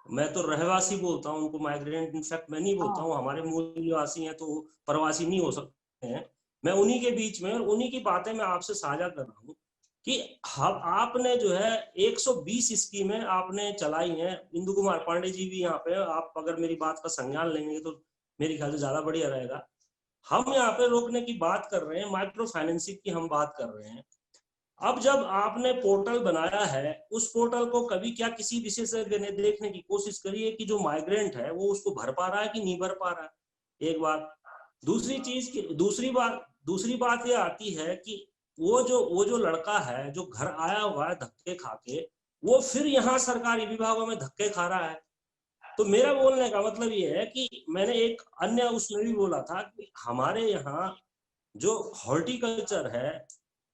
मैं तो रहवासी बोलता हूँ उनको, माइग्रेंट इनफैक्ट मैं नहीं बोलता हूँ। हमारे मूल निवासी हैं तो प्रवासी नहीं हो सकते हैं। मैं उन्हीं के बीच में और उन्हीं की बातें मैं आपसे साझा कर रहा हूँ कि हम आपने जो है 120 स्कीमें आपने चलाई हैं। इंदु कुमार पांडे जी भी यहाँ पे, आप अगर मेरी बात का संज्ञान लेंगे तो मेरे ख्याल से ज्यादा बढ़िया रहेगा। हम यहाँ पे रोकने की बात कर रहे हैं, माइक्रो फाइनेंसिंग की हम बात कर रहे हैं। अब जब आपने पोर्टल बनाया है, उस पोर्टल को कभी क्या किसी विशेषज्ञ ने देखने की कोशिश करी है कि जो माइग्रेंट है वो उसको भर पा रहा है कि नहीं भर पा रहा है? एक बात। दूसरी चीज की दूसरी बात ये आती है कि वो जो लड़का है जो घर आया हुआ है धक्के खा के, वो फिर यहाँ सरकारी विभागों में धक्के खा रहा है। तो मेरा बोलने का मतलब ये है कि मैंने एक अन्य उसमें भी बोला था कि हमारे यहाँ जो हॉर्टिकल्चर है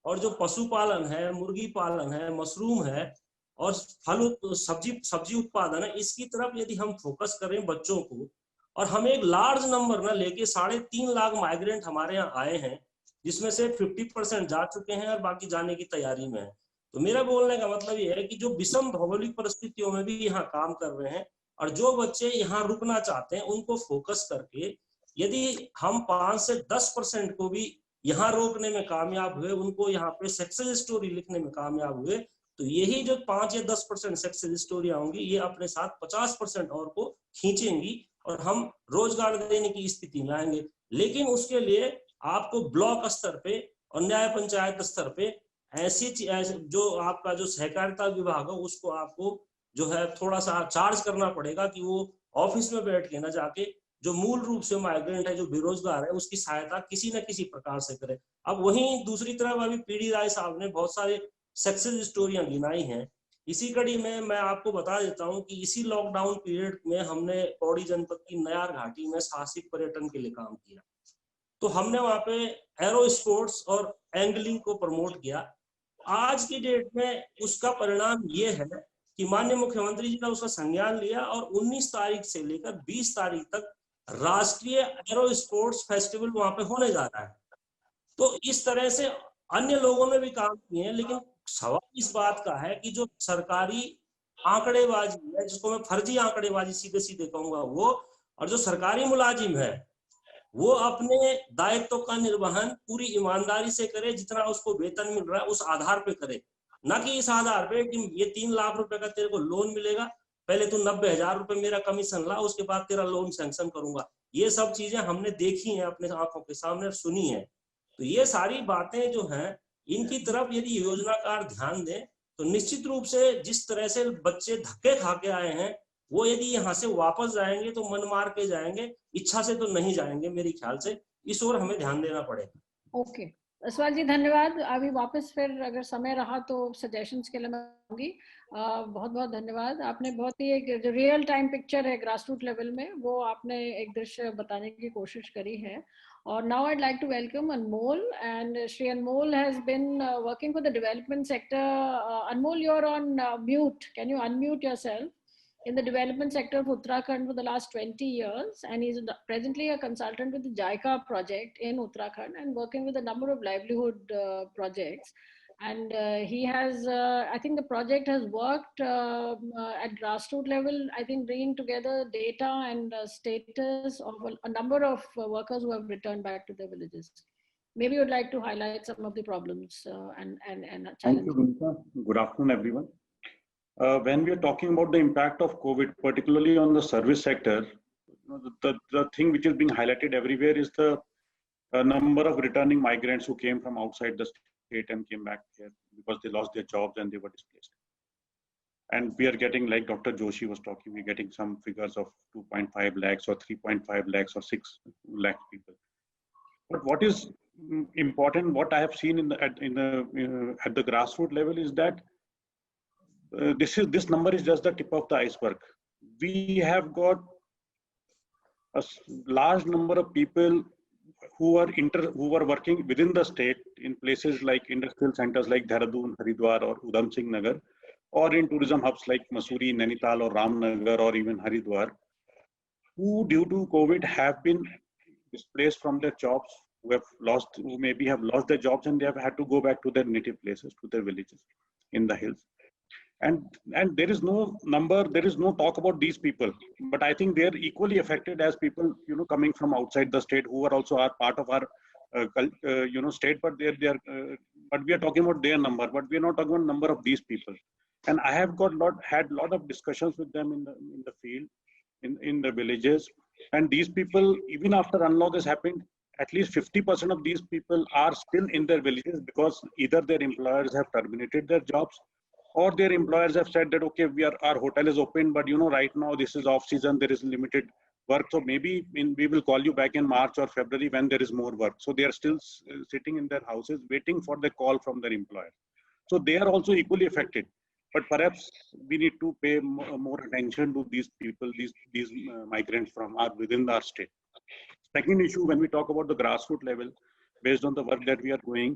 और जो पशुपालन है, मुर्गी पालन है, मशरूम है और फल सब्जी उत्पादन है, इसकी तरफ यदि हम फोकस करें बच्चों को, और हम एक लार्ज नंबर ना लेके 3.5 लाख माइग्रेंट हमारे यहाँ आए हैं, जिसमें से 50% जा चुके हैं और बाकी जाने की तैयारी में है। तो मेरा बोलने का मतलब ये है कि जो विषम भौगोलिक परिस्थितियों में भी यहाँ काम कर रहे हैं और जो बच्चे यहाँ रुकना चाहते हैं, उनको फोकस करके यदि हम 5 से 10% को भी यहाँ रोकने में कामयाब हुए, उनको यहाँ पे सक्सेस स्टोरी लिखने में कामयाब हुए, तो यही जो 5 या 10% सक्सेस स्टोरी आऊंगी, ये अपने साथ 50% और को खींचेंगी और हम रोजगार देने की स्थिति में आएंगे। लेकिन उसके लिए आपको ब्लॉक स्तर पे और न्याय पंचायत स्तर पे ऐसी जो आपका जो सहकारिता विभाग है, उसको आपको जो है थोड़ा सा चार्ज करना पड़ेगा कि वो ऑफिस में बैठ के ना जाके जो मूल रूप से माइग्रेंट है, जो बेरोजगार है, उसकी सहायता किसी न किसी प्रकार से करे। अब वहीं दूसरी तरफ अभी पीडी राय साहब ने बहुत सारे सक्सेस स्टोरियां गिनाई हैं। इसी कड़ी में मैं आपको बता देता हूं कि इसी लॉकडाउन पीरियड में हमने पौड़ी जनपद की नयार घाटी में साहसिक पर्यटन के लिए काम किया। तो हमने वहां पे एरो स्पोर्ट्स और एंगलिंग को प्रमोट किया। आज की डेट में उसका परिणाम ये है कि माननीय मुख्यमंत्री जी ने उसका संज्ञान लिया और 19 तारीख से लेकर 20 तारीख तक राष्ट्रीय एरो स्पोर्ट्स फेस्टिवल वहां पे होने जा रहा है। तो इस तरह से अन्य लोगों ने भी काम किए हैं, लेकिन सवाल इस बात का है कि जो सरकारी आंकड़ेबाजी है, जिसको मैं फर्जी आंकड़ेबाजी सीधे सीधे कहूंगा, वो और जो सरकारी मुलाजिम है वो अपने दायित्व का निर्वहन पूरी ईमानदारी से करे, जितना उसको वेतन मिल रहा है उस आधार पे करे, ना कि इस आधार पे कि ये 3 लाख रुपए का तेरे को लोन मिलेगा, पहले तू 90,000 रुपए मेरा कमीशन ला, उसके बाद तेरा लोन सैंक्शन करूंगा। ये सब चीजें हमने देखी हैं, अपने आंखों के सामने सुनी है। तो ये सारी बातें जो हैं, इनकी तरफ यदि योजनाकार ध्यान दें तो निश्चित रूप से जिस तरह से बच्चे धक्के खा के आए हैं, वो यदि यहाँ से वापस जाएंगे तो मन मार के जाएंगे, इच्छा से तो नहीं जाएंगे मेरे ख्याल से। इस ओर हमें ध्यान देना पड़ेगा। ओके असवाल जी, धन्यवाद। अभी वापस फिर अगर समय रहा तो सजेशंस के लिए मैं दूंगी। बहुत बहुत धन्यवाद। आपने बहुत ही एक जो रियल टाइम पिक्चर है ग्रास रूट लेवल में, वो आपने एक दृश्य बताने की कोशिश करी है। और now I'd like to welcome Anmol, and Shri Anmol has been working for the development sector. Anmol, you're on mute. Can you unmute yourself? In the development sector of Uttarakhand for the last 20 years, and he's presently a consultant with the JICA project in Uttarakhand and working with a number of livelihood projects. And he has, I think the project has worked at grassroots level, I think bringing together data and status of a number of workers who have returned back to their villages. Maybe you'd like to highlight some of the problems and challenges. Thank you, Vinita. Good afternoon, everyone. When we are talking about the impact of COVID, particularly on the service sector, the thing which is being highlighted everywhere is the number of returning migrants who came from outside the state and came back here because they lost their jobs and they were displaced. And we are getting, like Dr. Joshi was talking, we're getting some figures of 2.5 lakhs or 3.5 lakhs or 6 lakh people. But what is important, what I have seen at the grassroots level is that this number is just the tip of the iceberg. We have got a large number of people who are working within the state in places like industrial centers like Dehradun, Haridwar, or Udham Singh Nagar, or in tourism hubs like Mussoorie, Nainital, or Ramnagar, or even Haridwar, who due to COVID have been displaced from their jobs, who maybe have lost their jobs, and they have had to go back to their native places, to their villages in the hills. And there is no number, there is no talk about these people, but I think they are equally affected as people, coming from outside the state who are also part of our state, but but we are talking about their number, but we are not talking about number of these people. And I have had a lot of discussions with them in the field, in the villages, and these people, even after unlock has happened, at least 50% of these people are still in their villages because either their employers have terminated their jobs, or their employers have said that, okay, our hotel is open, but right now this is off season, there is limited work, so maybe we will call you back in March or February when there is more work. So they are still sitting in their houses waiting for the call from their employer. So they are also equally affected, but perhaps we need to pay more attention to these people, these migrants from within our state. Second issue, when we talk about the grassroots level, based on the work that we are doing,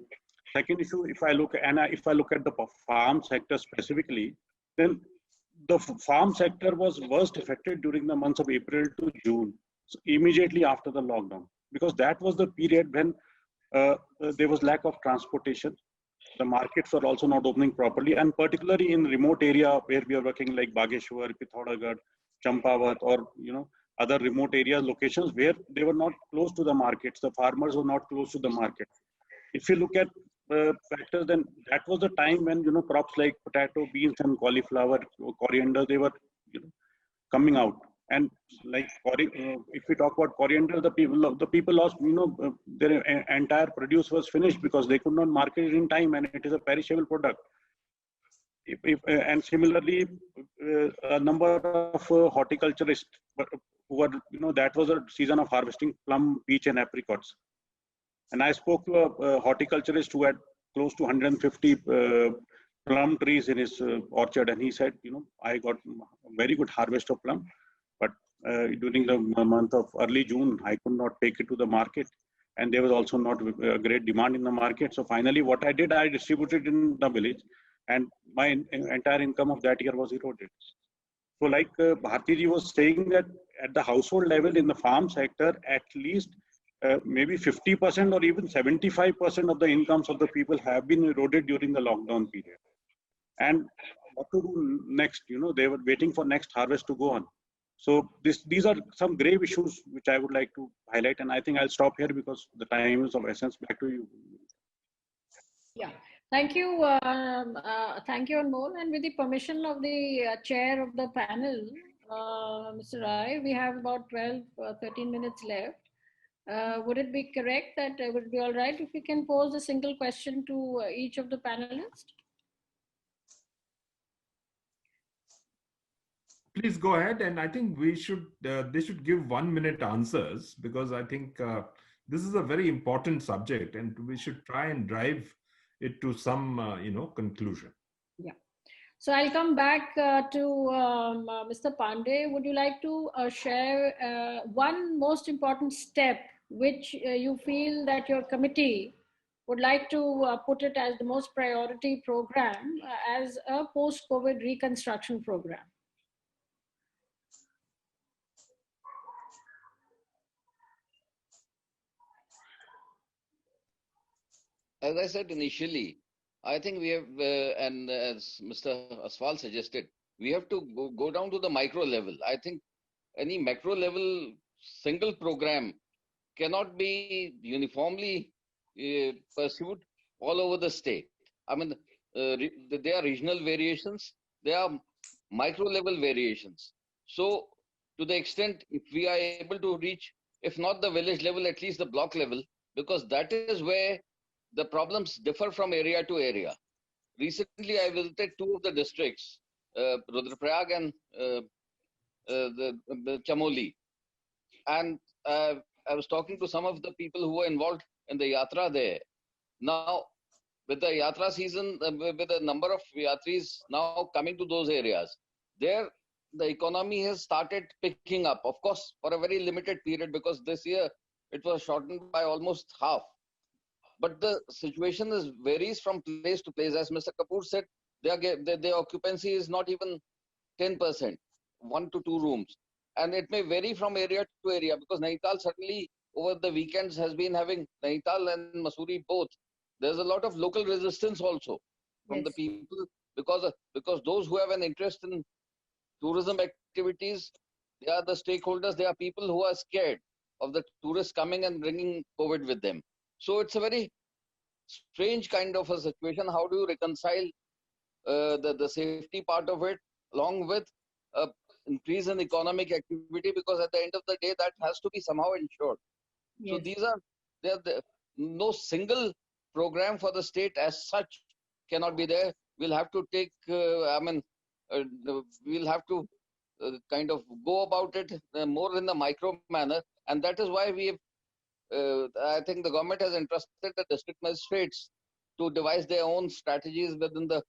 second issue, if I look at the farm sector specifically, then the farm sector was worst affected during the months of April to June, so immediately after the lockdown, because that was the period when there was lack of transportation. The markets were also not opening properly, and particularly in remote area where we are working, like Bageshwar, Pithoragarh, Champavat, or other remote area locations where they were not close to the markets. The farmers were not close to the market. If you look at factors, then that was the time when crops like potato, beans, and cauliflower, coriander, they were coming out. And like if we talk about coriander, the people lost their entire produce was finished because they could not market it in time, and it is a perishable product. And similarly, a number of horticulturists who were that was a season of harvesting plum, peach, and apricots. And I spoke to a horticulturist who had close to 150 plum trees in his orchard, and he said, I got a very good harvest of plum, but during the month of early June, I could not take it to the market, and there was also not a great demand in the market. So finally, what I did, I distributed in the village, and my entire income of that year was eroded. So like Bharti ji was saying, that at the household level in the farm sector, at least maybe 50% or even 75% of the incomes of the people have been eroded during the lockdown period. And what to do next? They were waiting for next harvest to go on. So these are some grave issues which I would like to highlight, and I think I'll stop here because the time is of essence. Back to you. Yeah, thank you, Anmol. And with the permission of the chair of the panel, Mr. Rai, we have about 13 minutes left. Would it be correct that it would be all right if we can pose a single question to each of the panelists? Please go ahead, and I think they should give 1 minute answers, because I think this is a very important subject, and we should try and drive it to some conclusion. Yeah. So I'll come back to Mr. Pandey. Would you like to share one most important step which you feel that your committee would like to put it as the most priority program as a post-COVID reconstruction program? As I said initially, I think we have, and as Mr. Aswal suggested, we have to go down to the micro level. I think any macro level single program cannot be uniformly pursued all over the state. I mean, there are regional variations, there are micro level variations. So, to the extent if we are able to reach, if not the village level, at least the block level, because that is where the problems differ from area to area. Recently, I visited two of the districts, Rudraprayag and the Chamoli, and I was talking to some of the people who were involved in the yatra there. Now, with the yatra season, with the number of yatris now coming to those areas, there the economy has started picking up. Of course, for a very limited period, because this year it was shortened by almost half. But the situation is varies from place to place. As Mr. Kapoor said, their occupancy is not even 10%, 1 to 2 rooms. And it may vary from area to area, because Nainital certainly over the weekends has been having, Nainital and Mussoorie both, there's a lot of local resistance also from the people, because those who have an interest in tourism activities, they are the stakeholders, they are people who are scared of the tourists coming and bringing COVID with them. So it's a very strange kind of a situation. How do you reconcile the safety part of it along with increase in economic activity? Because at the end of the day, that has to be somehow ensured. So these are no single program for the state as such cannot be there. We'll have to take, we'll have to kind of go about it more in the micro manner. And that is why we have, I think the government has entrusted the district magistrates to devise their own strategies within the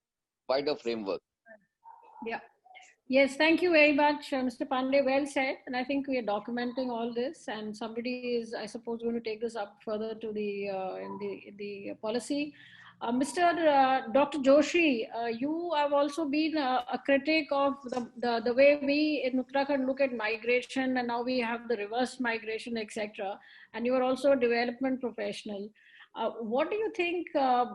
wider framework. Yeah. Yes, thank you very much, Mr. Pandey. Well said. And I think we are documenting all this, and somebody is, I suppose, going to take this up further to the in the policy. Dr. Joshi, you have also been a critic of the way we in Uttarakhand look at migration, and now we have the reverse migration, etc. And you are also a development professional. What do you think are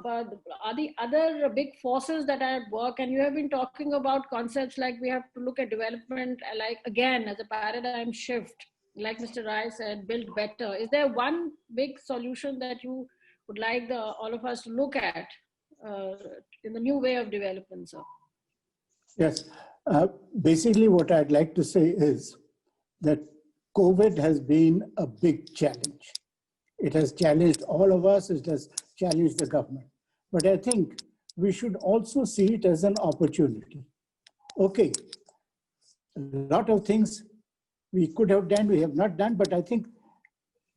the other big forces that are at work? And you have been talking about concepts like we have to look at development, like again, as a paradigm shift, like Mr. Rai said, build better. Is there one big solution that you would like all of us to look at in the new way of development, sir? Yes. Basically, what I'd like to say is that COVID has been a big challenge. It has challenged all of us. It has challenged the government. But I think we should also see it as an opportunity. Okay, a lot of things we could have done, we have not done, but I think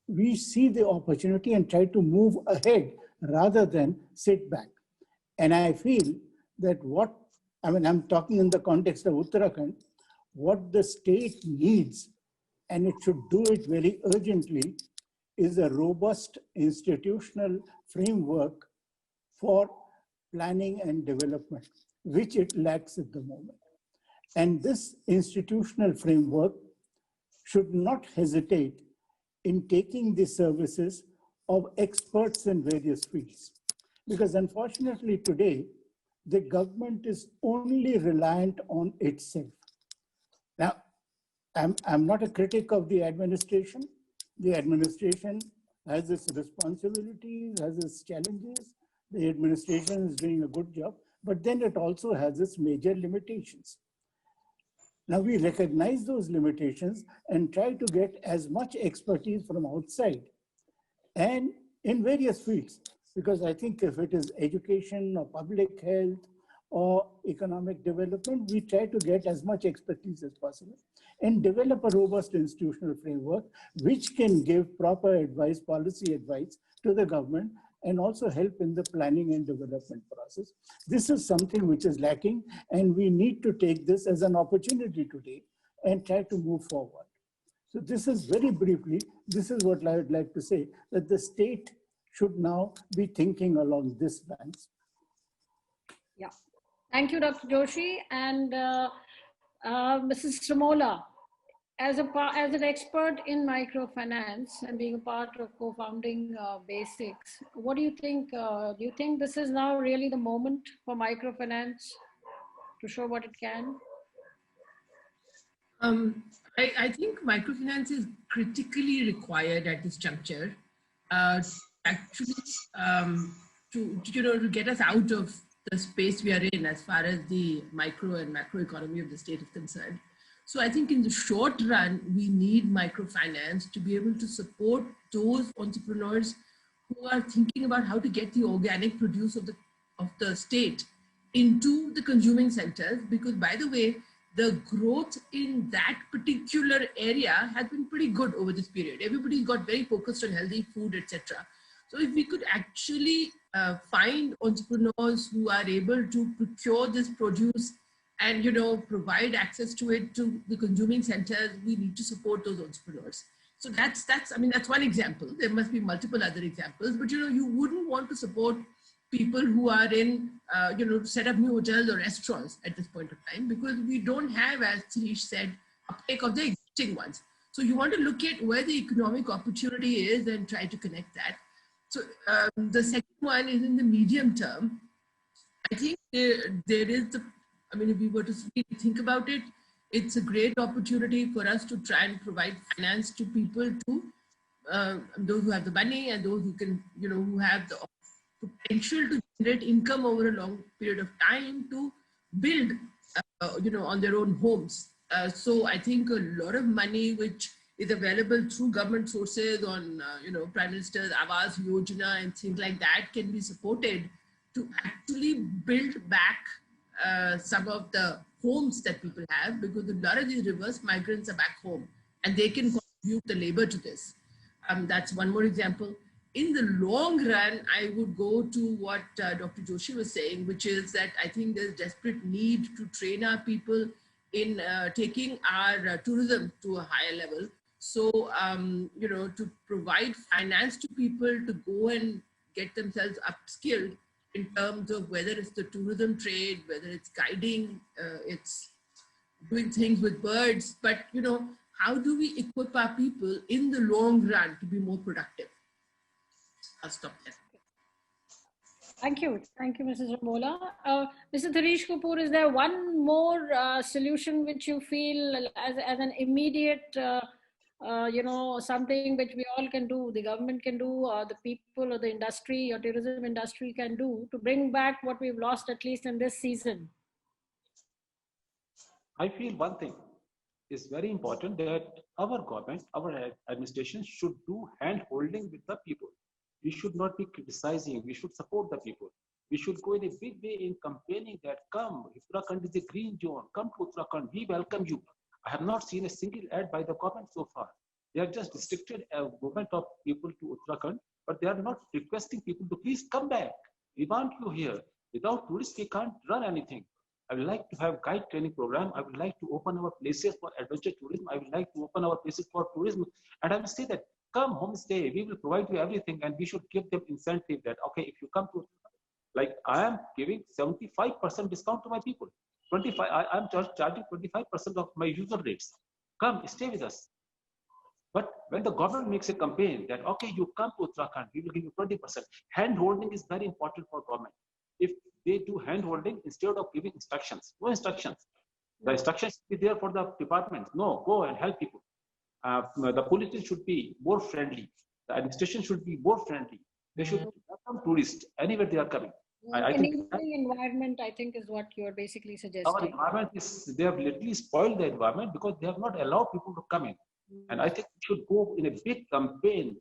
we see the opportunity and try to move ahead rather than sit back. And I feel that I'm talking in the context of Uttarakhand, what the state needs, and it should do it very urgently, is a robust institutional framework for planning and development, which it lacks at the moment. And this institutional framework should not hesitate in taking the services of experts in various fields. Because unfortunately today, the government is only reliant on itself. Now, I'm not a critic of the administration. The administration has its responsibilities, has its challenges. The administration is doing a good job, but then it also has its major limitations. Now we recognize those limitations and try to get as much expertise from outside and in various fields, because I think if it is education or public health or economic development, we try to get as much expertise as possible and develop a robust institutional framework which can give proper advice, policy advice to the government, and also help in the planning and development process. This is something which is lacking, and we need to take this as an opportunity today and try to move forward. So this is very briefly, this is what I would like to say, that the state should now be thinking along this lines. Yeah. Thank you, Dr. Joshi. And Mrs. Sramola, as an expert in microfinance and being a part of co-founding Basics, what do you think? Do you think this is now really the moment for microfinance to show what it can? I think microfinance is critically required at this juncture, actually, to get us out of the space we are in as far as the micro and macro economy of the state is concerned. So I think in the short run, we need microfinance to be able to support those entrepreneurs who are thinking about how to get the organic produce of the state into the consuming centers. Because, by the way, the growth in that particular area has been pretty good over this period. Everybody got very focused on healthy food, etc. So if we could actually find entrepreneurs who are able to procure this produce and provide access to it to the consuming centers, we need to support those entrepreneurs. So that's one example. There must be multiple other examples, but you wouldn't want to support people who are in set up new hotels or restaurants at this point of time, because we don't have, as Thirish said, uptake of the existing ones. So you want to look at where the economic opportunity is and try to connect that. So the second one is in the medium term. I think there is if we were to really think about it, it's a great opportunity for us to try and provide finance to people, to those who have the money and those who can, who have the potential to generate income over a long period of time to build, on their own homes. So I think a lot of money which is available through government sources on, Prime Minister's Awas Yojana and things like that can be supported to actually build back some of the homes that people have, because a lot of these reverse migrants are back home and they can contribute the labor to this. That's one more example. In the long run, I would go to what Dr. Joshi was saying, which is that I think there's desperate need to train our people in taking our tourism to a higher level. So, to provide finance to people to go and get themselves upskilled in terms of whether it's the tourism trade, whether it's guiding, it's doing things with birds, but, how do we equip our people in the long run to be more productive? I'll stop there. Thank you, Mrs. Ramola. Mr. Thirish Kapoor, is there one more solution which you feel as an immediate, something which we all can do, the government can do, or the people or the industry or tourism industry can do to bring back what we've lost, at least in this season? I feel one thing is very important, that our government, our administration should do hand holding with the people. We should not be criticizing, we should support the people. We should go in a big way in campaigning that come, Uttarakhand is a green zone, come to Uttarakhand, we welcome you. I have not seen a single ad by the government so far. They are just restricted a movement of people to Uttarakhand, but they are not requesting people to please come back. We want you here. Without tourists, we can't run anything. I would like to have guide training program. I would like to open our places for adventure tourism. I would like to open our places for tourism. And I will say that come homestay, we will provide you everything, and we should give them incentive that, okay, if you come to, like I am giving 75% discount to my people. 25, I am charging 25% of my user rates. Come, stay with us. But when the government makes a campaign that, okay, you come to Uttarakhand, we will give you 20%. Hand holding is very important for government. If they do hand holding instead of giving instructions, no instructions. The instructions should be there for the departments. No, go and help people. The politicians should be more friendly. The administration should be more friendly. They should welcome tourists anywhere they are coming. I think the environment, I think, is what you are basically suggesting. Our environment is, they have literally spoiled the environment because they have not allowed people to come in. And I think we should go in a big campaign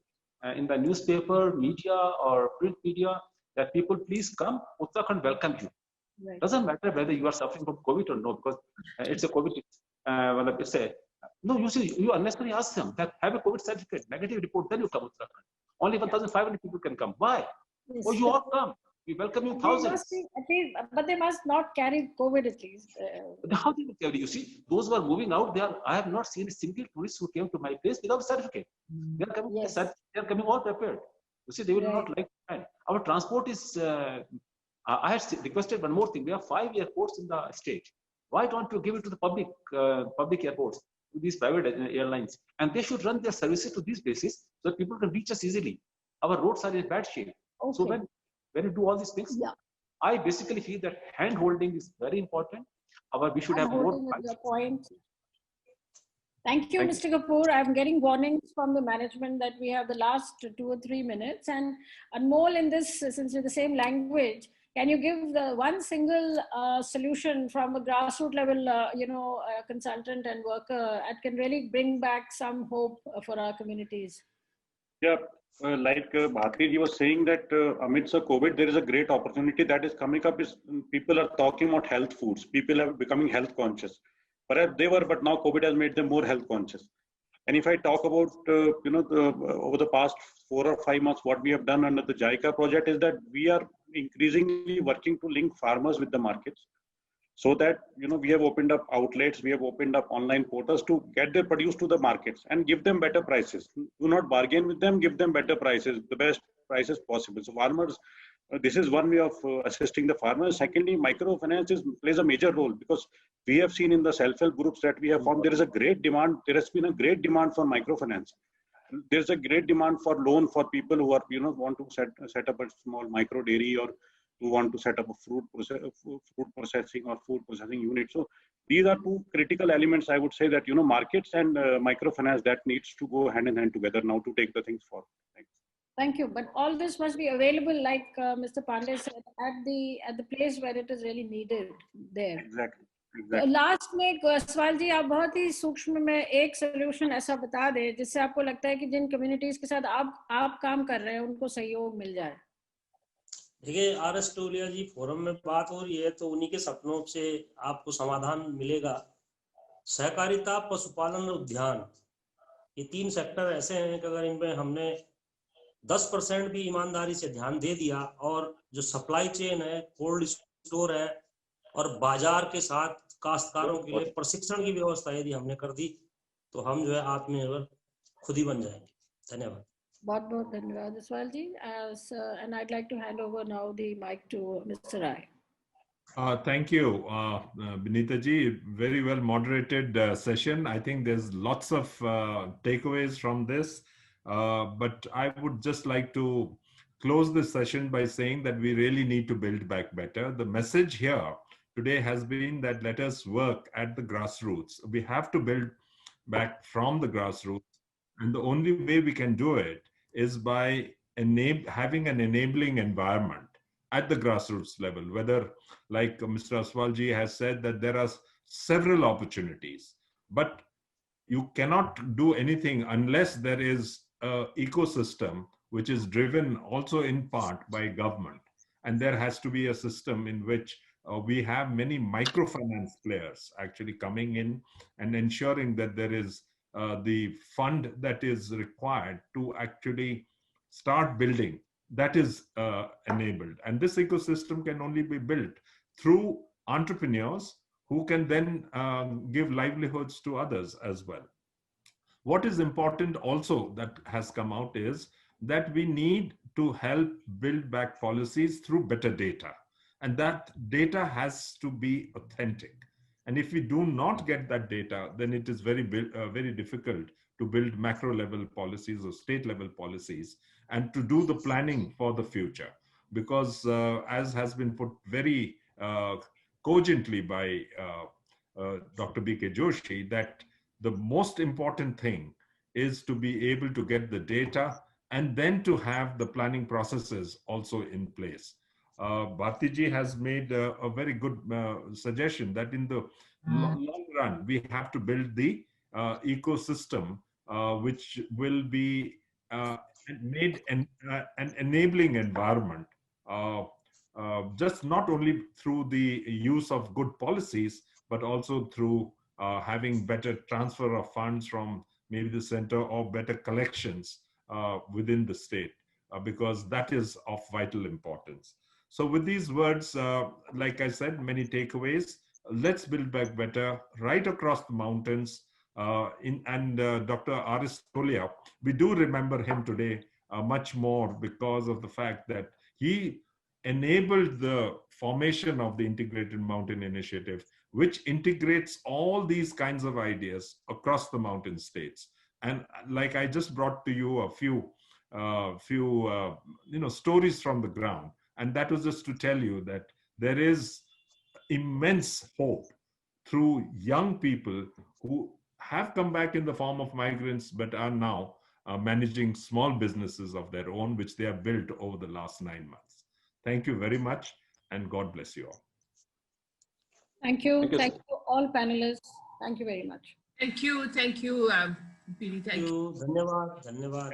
in the newspaper, media, or print media, that people please come, Uttarakhand welcome you. Right. Doesn't matter whether you are suffering from COVID or no, because it's a COVID, it's a, no, you see, you unnecessarily ask them that have a COVID certificate, negative report, then you come Uttarakhand. Only 1,500 people can come. Why? Yes. Oh, you all come. We welcome you thousands. But they must not carry COVID at least. How do you carry? You see, those who are moving out, I have not seen a single tourist who came to my place without a certificate. They are coming, yes. They are coming all prepared. You see, they will not like that. Our transport is, I had requested one more thing. We have 5 airports in the state. Why don't you give it to the public airports? to these private airlines, and they should run their services to these places so that people can reach us easily. Our roads are in bad shape. Okay. So when you do all these things, Yeah. I basically feel that hand holding is very important. We should have more. Your point. Thank you, Mr. Kapoor. I'm getting warnings from the management that we have the last 2 or 3 minutes. And Anmol, in this, since we're the same language, can you give the one single solution from a grassroots level, consultant and worker that can really bring back some hope for our communities? Yeah, like Bharti ji was saying that amidst the COVID, there is a great opportunity that is coming up. Is people are talking about health foods. People are becoming health conscious. Perhaps they were, but now COVID has made them more health conscious. And if I talk about, over the past 4 or 5 months, what we have done under the JICA project is that we are increasingly working to link farmers with the markets, so that, we have opened up outlets, we have opened up online portals to get their produce to the markets and give them better prices. Do not bargain with them, give them better prices, the best prices possible. So farmers, this is one way of assisting the farmers. Secondly, microfinance plays a major role, because we have seen in the self-help groups that we have formed, there is a great demand. There has been a great demand for microfinance. There's a great demand for loan for people who are, want to set up a small micro dairy, or who want to set up a fruit processing or food processing unit. So these are two critical elements, I would say, that, markets and microfinance, that needs to go hand in hand together now to take the things forward. Thanks. Thank you. But all this must be available, like Mr. Pandey said, at the place where it is really needed there. Exactly. Last में सवाल जी, आप बहुत ही सूक्ष्म में एक solution ऐसा बता दें जिससे आपको लगता है कि जिन कम्युनिटीज के साथ आप काम कर रहे हैं उनको सहयोग मिल जाए। देखिए, RS टोलिया जी, फोरम में बात हो रही है तो उन्हीं के सपनों से आपको समाधान मिलेगा। सहकारिता, पशुपालन और उद्यान, ये 3 सेक्टर ऐसे हैं कि अगर इनमें हमने 10% भी ईमानदारी से ध्यान दे दिया, और जो सप्लाई चेन है, कोल्ड स्टोर है, और बाजार के साथ काश्तकारों के लिए प्रशिक्षण की व्यवस्था यदि हमने कर दी, तो हम जो है आत्मनिर्भर खुद ही बन जाएंगे। धन्यवाद। बहुत बहुत धन्यवाद इसवाल जी। And I'd like to hand over now the mic to Mr. Rai. Thank you, Binita ji. Very well moderated session. I think there's lots of takeaways from this, but I would just like to close this session by saying that we really need to build back better. The message here today has been that let us work at the grassroots. We have to build back from the grassroots, and the only way we can do it is by having an enabling environment at the grassroots level, whether, like Mr. Aswalji has said, that there are several opportunities, but you cannot do anything unless there is an ecosystem which is driven also in part by government. And there has to be a system in which we have many microfinance players actually coming in and ensuring that there is the fund that is required to actually start building, that is enabled. And this ecosystem can only be built through entrepreneurs who can then give livelihoods to others as well. What is important also that has come out is that we need to help build back policies through better data. And that data has to be authentic. And if we do not get that data, then it is very difficult to build macro level policies or state level policies and to do the planning for the future. Because as has been put very cogently by Dr. B.K. Joshi, that the most important thing is to be able to get the data and then to have the planning processes also in place. Bharti ji has made a very good suggestion that in the long run, we have to build the ecosystem which will be made an enabling environment, just not only through the use of good policies, but also through having better transfer of funds from maybe the center or better collections within the state, because that is of vital importance. So with these words, like I said, many takeaways. Let's build back better right across the mountains. Dr. R.S. Tolia, we do remember him today much more because of the fact that he enabled the formation of the Integrated Mountain Initiative, which integrates all these kinds of ideas across the mountain states. And like I just brought to you a few stories from the ground, and that was just to tell you that there is immense hope through young people who have come back in the form of migrants, but are now managing small businesses of their own, which they have built over the last 9 months. Thank you very much, and God bless you all. Thank you. Thank you, Thank sir. you all panelists. Thank you very much. Thank you, PD. Thank you. धन्यवाद धन्यवाद